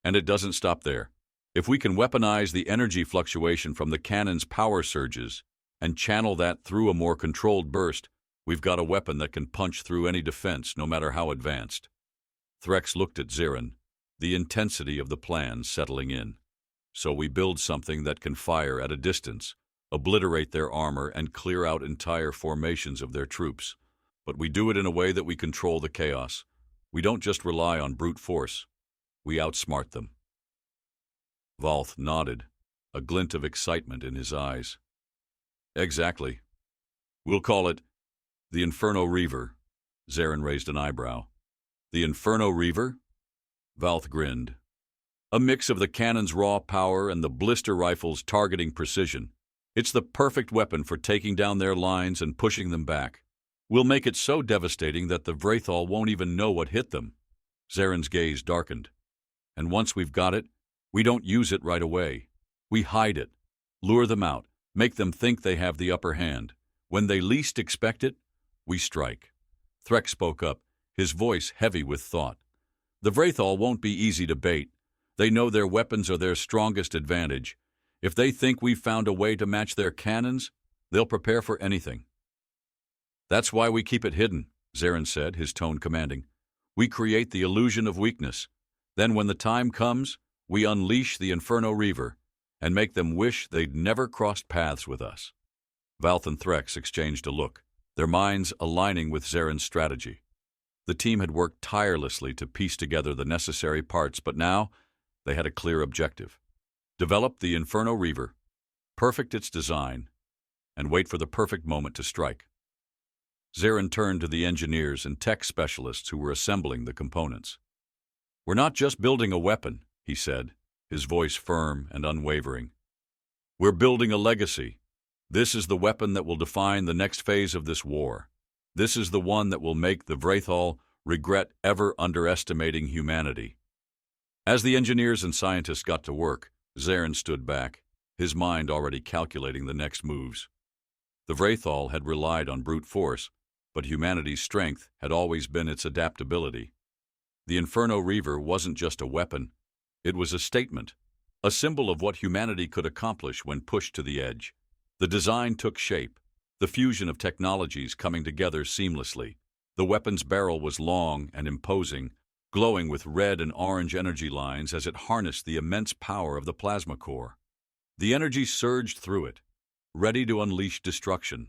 And it doesn't stop there. If we can weaponize the energy fluctuation from the cannon's power surges and channel that through a more controlled burst, we've got a weapon that can punch through any defense, no matter how advanced. Threx looked at Zarin, the intensity of the plan settling in. So we build something that can fire at a distance, obliterate their armor, and clear out entire formations of their troops. But we do it in a way that we control the chaos. We don't just rely on brute force. We outsmart them. Valth nodded, a glint of excitement in his eyes. Exactly. We'll call it the Inferno Reaver. Zarin raised an eyebrow. The Inferno Reaver? Valth grinned. A mix of the cannon's raw power and the blister rifle's targeting precision. It's the perfect weapon for taking down their lines and pushing them back. We'll make it so devastating that the Vrathol won't even know what hit them. Zarin's gaze darkened. And once we've got it, we don't use it right away. We hide it, lure them out, make them think they have the upper hand. When they least expect it, we strike. Threx spoke up, his voice heavy with thought. The Vrathol won't be easy to bait. They know their weapons are their strongest advantage. If they think we've found a way to match their cannons, they'll prepare for anything. That's why we keep it hidden, Zarin said, his tone commanding. We create the illusion of weakness. Then when the time comes, we unleash the Inferno Reaver and make them wish they'd never crossed paths with us. Valth and Threx exchanged a look, their minds aligning with Zarin's strategy. The team had worked tirelessly to piece together the necessary parts, but now they had a clear objective. Develop the Inferno Reaver, perfect its design, and wait for the perfect moment to strike. Zarin turned to the engineers and tech specialists who were assembling the components. We're not just building a weapon, he said, his voice firm and unwavering. We're building a legacy. This is the weapon that will define the next phase of this war. This is the one that will make the Vrathol regret ever underestimating humanity. As the engineers and scientists got to work, Zarin stood back, his mind already calculating the next moves. The Vrathol had relied on brute force, but humanity's strength had always been its adaptability. The Inferno Reaver wasn't just a weapon. It was a statement, a symbol of what humanity could accomplish when pushed to the edge. The design took shape, the fusion of technologies coming together seamlessly. The weapon's barrel was long and imposing, glowing with red and orange energy lines as it harnessed the immense power of the plasma core. The energy surged through it, ready to unleash destruction.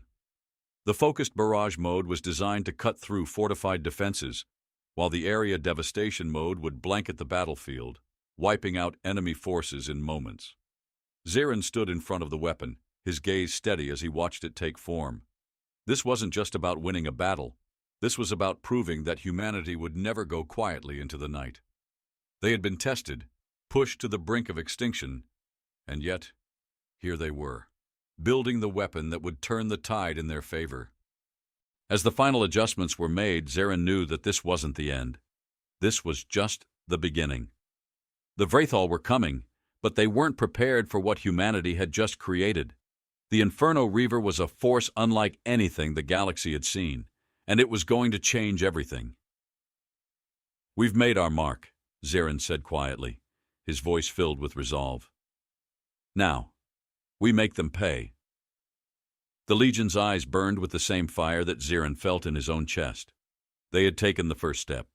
The focused barrage mode was designed to cut through fortified defenses, while the area devastation mode would blanket the battlefield, wiping out enemy forces in moments. Zarin stood in front of the weapon, his gaze steady as he watched it take form. This wasn't just about winning a battle. This was about proving that humanity would never go quietly into the night. They had been tested, pushed to the brink of extinction, and yet, here they were, building the weapon that would turn the tide in their favor. As the final adjustments were made, Zarin knew that this wasn't the end. This was just the beginning. The Vrathol were coming, but they weren't prepared for what humanity had just created. The Inferno Reaver was a force unlike anything the galaxy had seen, and it was going to change everything. We've made our mark, Zarin said quietly, his voice filled with resolve. Now, we make them pay. The Legion's eyes burned with the same fire that Zarin felt in his own chest. They had taken the first step.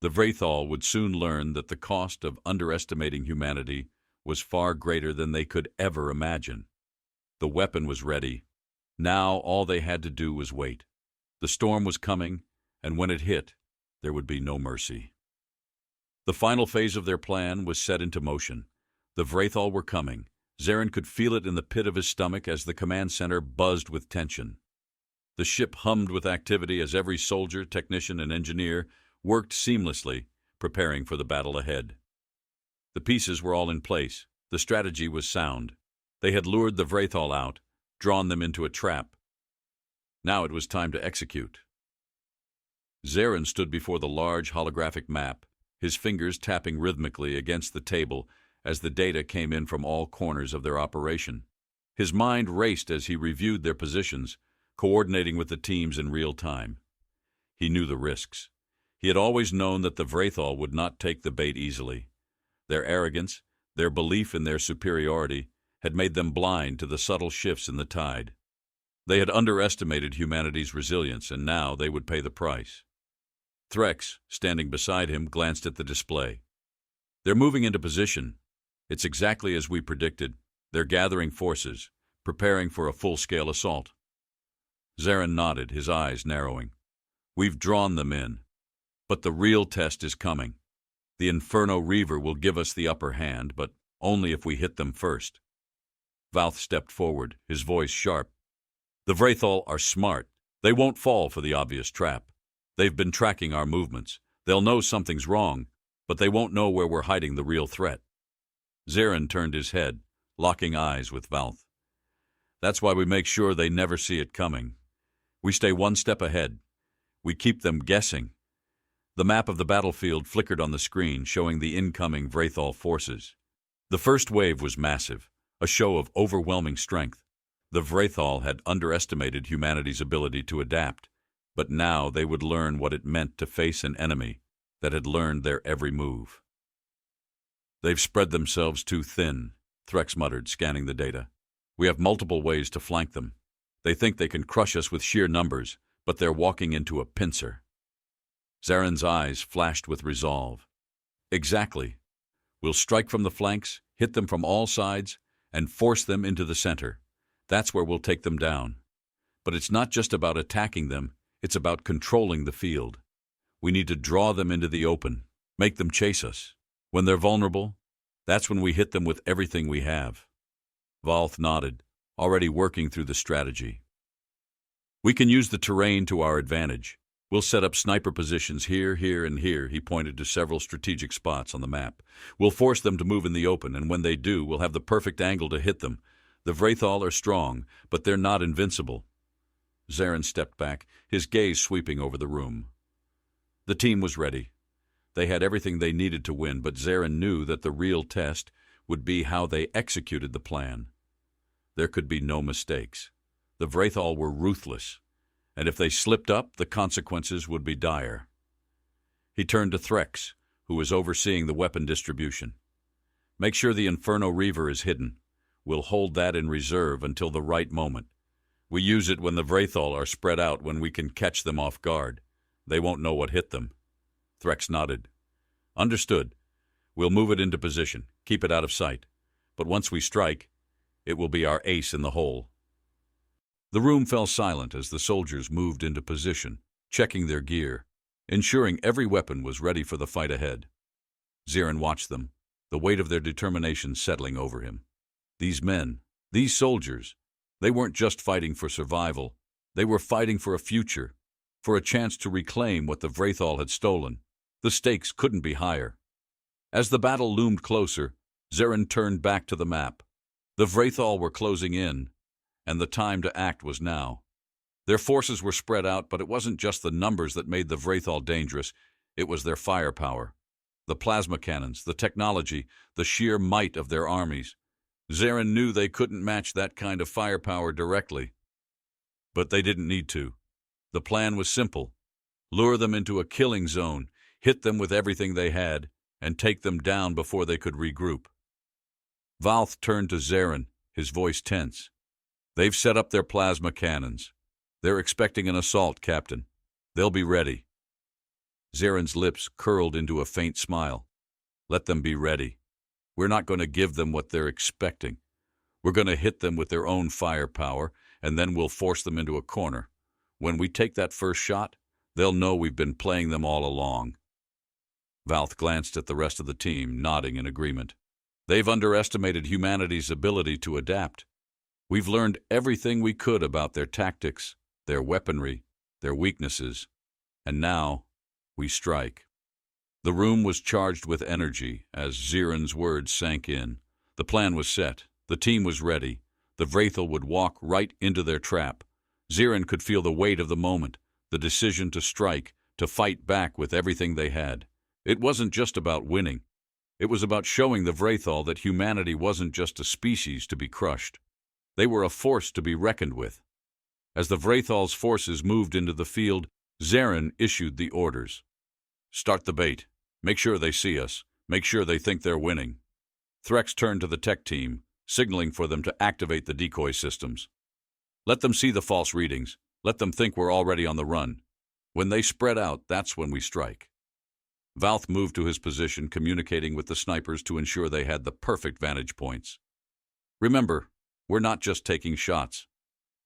The Vrathol would soon learn that the cost of underestimating humanity was far greater than they could ever imagine. The weapon was ready. Now all they had to do was wait. The storm was coming, and when it hit, there would be no mercy. The final phase of their plan was set into motion. The Vrathol were coming. Zarin could feel it in the pit of his stomach as the command center buzzed with tension. The ship hummed with activity as every soldier, technician, and engineer worked seamlessly, preparing for the battle ahead. The pieces were all in place, The strategy was sound. They had lured the Vrathol out, drawn them into a trap. Now it was time to execute. Zarin stood before the large holographic map, his fingers tapping rhythmically against the table as the data came in from all corners of their operation. His mind raced as he reviewed their positions, coordinating with the teams in real time. He knew the risks. He had always known that the Vrathol would not take the bait easily. Their arrogance, their belief in their superiority, had made them blind to the subtle shifts in the tide. They had underestimated humanity's resilience, and now they would pay the price. Threx, standing beside him, glanced at the display. They're moving into position. It's exactly as we predicted. They're gathering forces, preparing for a full-scale assault. Zarin nodded, his eyes narrowing. We've drawn them in. But the real test is coming. The Inferno Reaver will give us the upper hand, but only if we hit them first. Valth stepped forward, his voice sharp. The Vrathol are smart. They won't fall for the obvious trap. They've been tracking our movements. They'll know something's wrong, but they won't know where we're hiding the real threat. Zarin turned his head, locking eyes with Valth. That's why we make sure they never see it coming. We stay one step ahead. We keep them guessing. The map of the battlefield flickered on the screen, showing the incoming Vrathol forces. The first wave was massive, a show of overwhelming strength. The Vrathol had underestimated humanity's ability to adapt, but now they would learn what it meant to face an enemy that had learned their every move. They've spread themselves too thin, Threx muttered, scanning the data. We have multiple ways to flank them. They think they can crush us with sheer numbers, but they're walking into a pincer. Zarin's eyes flashed with resolve. Exactly. We'll strike from the flanks, hit them from all sides, and force them into the center. That's where we'll take them down. But it's not just about attacking them, it's about controlling the field. We need to draw them into the open, make them chase us. When they're vulnerable, that's when we hit them with everything we have. Valth nodded, already working through the strategy. We can use the terrain to our advantage. We'll set up sniper positions here, here, and here. He pointed to several strategic spots on the map. We'll force them to move in the open, and when they do, we'll have the perfect angle to hit them. The Vrathol are strong, but they're not invincible. Zarin stepped back, his gaze sweeping over the room. The team was ready. They had everything they needed to win, but Zarin knew that the real test would be how they executed the plan. There could be no mistakes. The Vrathol were ruthless, and if they slipped up, the consequences would be dire. He turned to Threx, who was overseeing the weapon distribution. Make sure the Inferno Reaver is hidden. We'll hold that in reserve until the right moment. We use it when the Vrathol are spread out, when we can catch them off guard. They won't know what hit them. Threx nodded. Understood. We'll move it into position, keep it out of sight. But once we strike, it will be our ace in the hole. The room fell silent as the soldiers moved into position, checking their gear, ensuring every weapon was ready for the fight ahead. Zarin watched them, the weight of their determination settling over him. These men, these soldiers, they weren't just fighting for survival. They were fighting for a future, for a chance to reclaim what the Vrathol had stolen. The stakes couldn't be higher. As the battle loomed closer, Zarin turned back to the map. The Vrathol were closing in, and the time to act was now. Their forces were spread out, but it wasn't just the numbers that made the Vrathol dangerous, it was their firepower. The plasma cannons, the technology, the sheer might of their armies. Zarin knew they couldn't match that kind of firepower directly. But they didn't need to. The plan was simple. Lure them into a killing zone, hit them with everything they had, and take them down before they could regroup. Valth turned to Zarin, his voice tense. They've set up their plasma cannons. They're expecting an assault, Captain. They'll be ready. Zarin's lips curled into a faint smile. Let them be ready. We're not going to give them what they're expecting. We're going to hit them with their own firepower, and then we'll force them into a corner. When we take that first shot, they'll know we've been playing them all along. Valth glanced at the rest of the team, nodding in agreement. They've underestimated humanity's ability to adapt. We've learned everything we could about their tactics, their weaponry, their weaknesses, and now we strike. The room was charged with energy as Zarin's words sank in. The plan was set. The team was ready. The Vrathel would walk right into their trap. Zirin could feel the weight of the moment, the decision to strike, to fight back with everything they had. It wasn't just about winning. It was about showing the Vrathel that humanity wasn't just a species to be crushed. They were a force to be reckoned with. As the Vrathel's forces moved into the field, Zirin issued the orders. Start the bait. Make sure they see us. Make sure they think they're winning. Threx turned to the tech team, signaling for them to activate the decoy systems. Let them see the false readings. Let them think we're already on the run. When they spread out, that's when we strike. Valth moved to his position, communicating with the snipers to ensure they had the perfect vantage points. Remember, we're not just taking shots.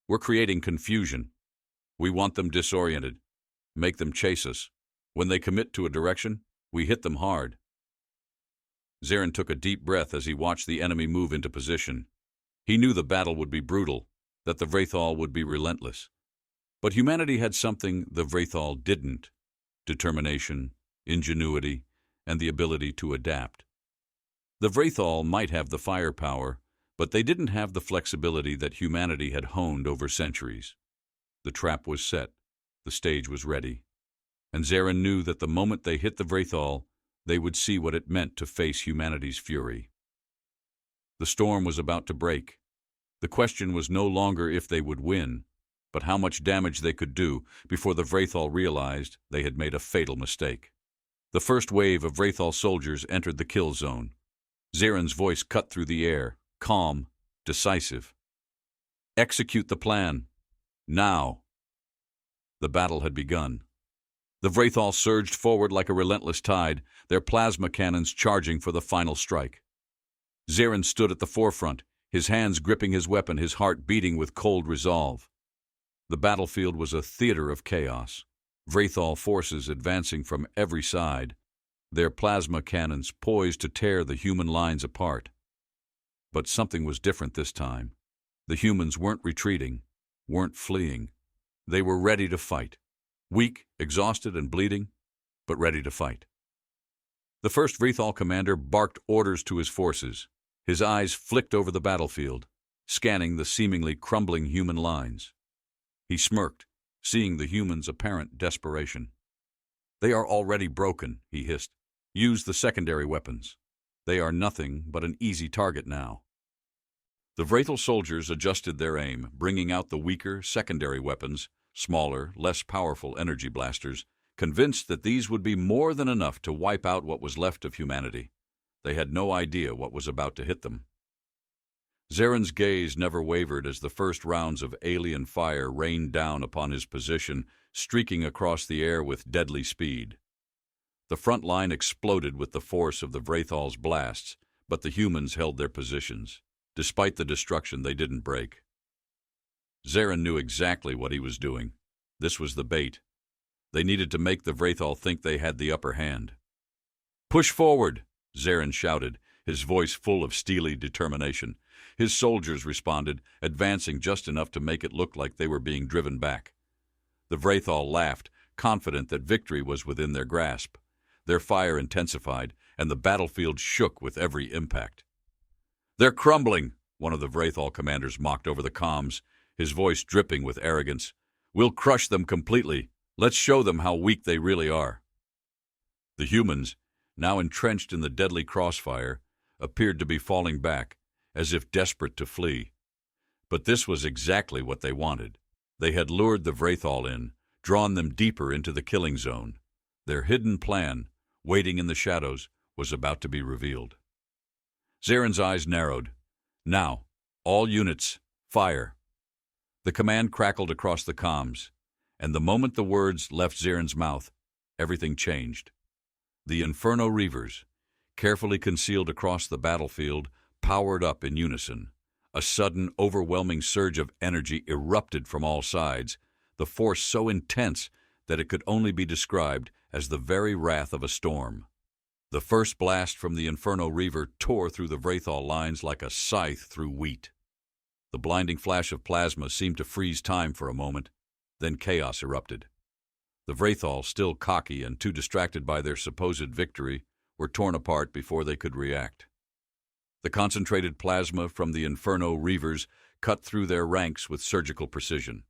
We're creating confusion. We want them disoriented. Make them chase us. When they commit to a direction, we hit them hard. Zirin took a deep breath as he watched the enemy move into position. He knew the battle would be brutal, that the Vrathel would be relentless. But humanity had something the Vrathel didn't: determination, ingenuity, and the ability to adapt. The Vrathel might have the firepower, but they didn't have the flexibility that humanity had honed over centuries. The trap was set. The stage was ready. And Zirin knew that the moment they hit the Vrathel, they would see what it meant to face humanity's fury. The storm was about to break. The question was no longer if they would win, but how much damage they could do before the Vrathel realized they had made a fatal mistake. The first wave of Vrathel soldiers entered the kill zone. Zirin's voice cut through the air, calm, decisive. Execute the plan. Now. The battle had begun. The Vrathel surged forward like a relentless tide, their plasma cannons charging for the final strike. Zirin stood at the forefront, his hands gripping his weapon, his heart beating with cold resolve. The battlefield was a theater of chaos. Vrathel forces advancing from every side, their plasma cannons poised to tear the human lines apart. But something was different this time. The humans weren't retreating, weren't fleeing. They were ready to fight. Weak, exhausted, and bleeding, but ready to fight. The first Vrathel commander barked orders to his forces. His eyes flicked over the battlefield, scanning the seemingly crumbling human lines. He smirked, seeing the humans' apparent desperation. They are already broken, he hissed. Use the secondary weapons. They are nothing but an easy target now. The Vrathel soldiers adjusted their aim, bringing out the weaker secondary weapons, smaller, less powerful energy blasters, convinced that these would be more than enough to wipe out what was left of humanity. They had no idea what was about to hit them. Zirin's gaze never wavered as the first rounds of alien fire rained down upon his position, streaking across the air with deadly speed. The front line exploded with the force of the Vrathel's blasts, but the humans held their positions. Despite the destruction, they didn't break. Zirin knew exactly what he was doing. This was the bait. They needed to make the Vrathel think they had the upper hand. "Push forward!" Zirin shouted, his voice full of steely determination. His soldiers responded, advancing just enough to make it look like they were being driven back. The Vrathel laughed, confident that victory was within their grasp. Their fire intensified, and the battlefield shook with every impact. "They're crumbling," one of the Vrathel commanders mocked over the comms, his voice dripping with arrogance. "We'll crush them completely. Let's show them how weak they really are." The humans, now entrenched in the deadly crossfire, appeared to be falling back, as if desperate to flee. But this was exactly what they wanted. They had lured the Vrathel in, drawn them deeper into the killing zone. Their hidden plan, waiting in the shadows, was about to be revealed. Zirin's eyes narrowed. "Now, all units, fire." The command crackled across the comms, and the moment the words left Zirin's mouth, everything changed. The Inferno Reavers, carefully concealed across the battlefield, powered up in unison. A sudden, overwhelming surge of energy erupted from all sides, the force so intense that it could only be described as the very wrath of a storm. The first blast from the Inferno Reaver tore through the Vrathel lines like a scythe through wheat. The blinding flash of plasma seemed to freeze time for a moment, then chaos erupted. The Vrathel, still cocky and too distracted by their supposed victory, were torn apart before they could react. The concentrated plasma from the Inferno Reavers cut through their ranks with surgical precision.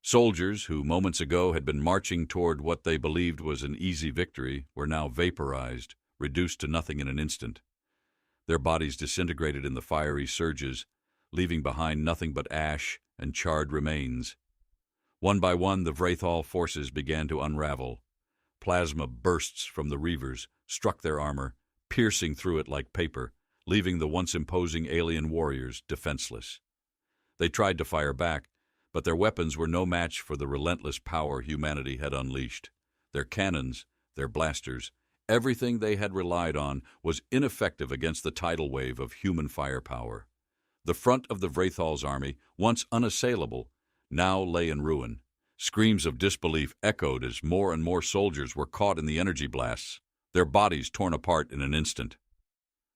Soldiers who moments ago had been marching toward what they believed was an easy victory were now vaporized, reduced to nothing in an instant. Their bodies disintegrated in the fiery surges, leaving behind nothing but ash and charred remains. One by one, the Vrathol forces began to unravel. Plasma bursts from the Reavers struck their armor, piercing through it like paper, leaving the once imposing alien warriors defenseless. They tried to fire back, but their weapons were no match for the relentless power humanity had unleashed. Their cannons, their blasters, everything they had relied on was ineffective against the tidal wave of human firepower. The front of the Vrathol's army, once unassailable, now lay in ruin. Screams of disbelief echoed as more and more soldiers were caught in the energy blasts, their bodies torn apart in an instant.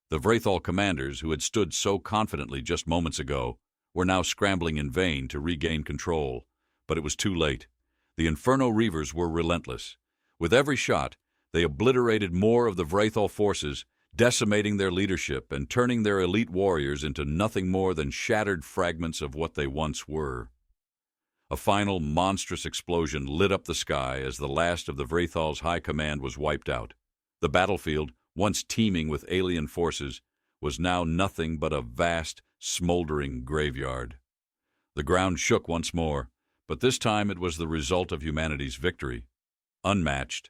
The Vrathol commanders, who had stood so confidently just moments ago, were now scrambling in vain to regain control, but it was too late. The Inferno Reavers were relentless. With every shot, they obliterated more of the Vrathol forces, decimating their leadership and turning their elite warriors into nothing more than shattered fragments of what they once were. A final monstrous explosion lit up the sky as the last of the Vrathol's high command was wiped out. The battlefield, once teeming with alien forces, was now nothing but a vast, smoldering graveyard. The ground shook once more, but this time it was the result of humanity's victory. Unmatched,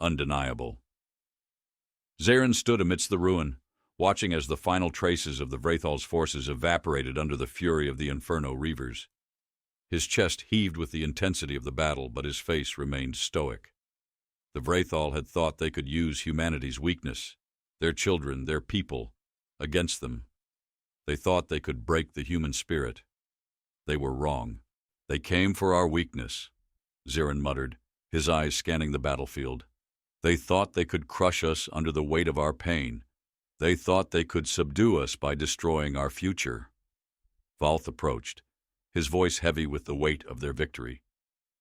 undeniable. Zarin stood amidst the ruin, watching as the final traces of the Vrathol's forces evaporated under the fury of the Inferno Reavers. His chest heaved with the intensity of the battle, but his face remained stoic. The Vrathol had thought they could use humanity's weakness, their children, their people, against them. They thought they could break the human spirit. They were wrong. They came for our weakness, Zarin muttered, his eyes scanning the battlefield. They thought they could crush us under the weight of our pain. They thought they could subdue us by destroying our future. Valth approached, his voice heavy with the weight of their victory.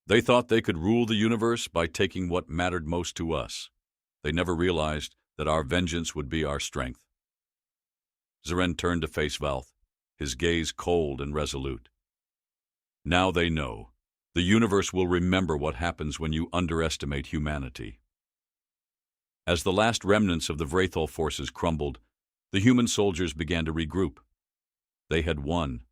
They thought they could rule the universe by taking what mattered most to us. They never realized that our vengeance would be our strength. Zarin turned to face Valth, his gaze cold and resolute. Now they know. The universe will remember what happens when you underestimate humanity. As the last remnants of the Vrathol forces crumbled, the human soldiers began to regroup. They had won.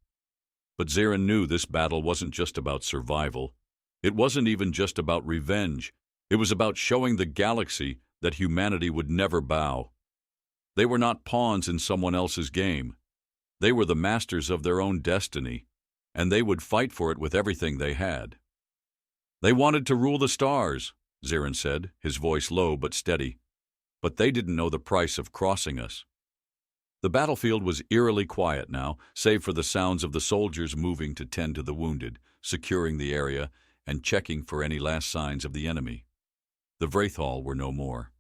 But Zarin knew this battle wasn't just about survival. It wasn't even just about revenge. It was about showing the galaxy that humanity would never bow. They were not pawns in someone else's game. They were the masters of their own destiny, and they would fight for it with everything they had. They wanted to rule the stars, Zarin said, his voice low but steady. But they didn't know the price of crossing us. The battlefield was eerily quiet now, save for the sounds of the soldiers moving to tend to the wounded, securing the area, and checking for any last signs of the enemy. The Vrathol were no more.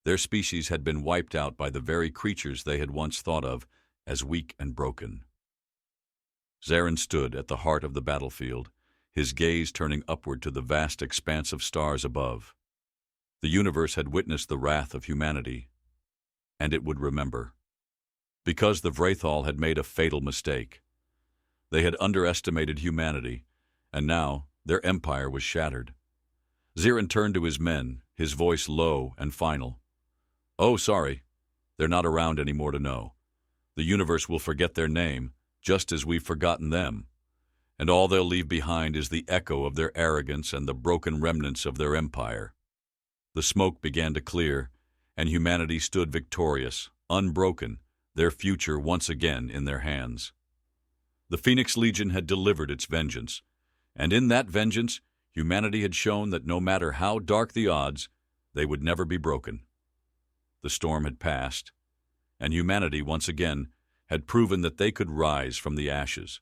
Their species had been wiped out by the very creatures they had once thought of as weak and broken. Zarin stood at the heart of the battlefield, his gaze turning upward to the vast expanse of stars above. The universe had witnessed the wrath of humanity, and it would remember. Because the Vrathol had made a fatal mistake. They had underestimated humanity, and now their empire was shattered. Zarin turned to his men, his voice low and final. "Oh, sorry. They're not around anymore to know. The universe will forget their name, just as we've forgotten them. And all they'll leave behind is the echo of their arrogance and the broken remnants of their empire." The smoke began to clear, and humanity stood victorious, unbroken, their future once again in their hands. The Phoenix Legion had delivered its vengeance, and in that vengeance, humanity had shown that no matter how dark the odds, they would never be broken. The storm had passed, and humanity once again had proven that they could rise from the ashes.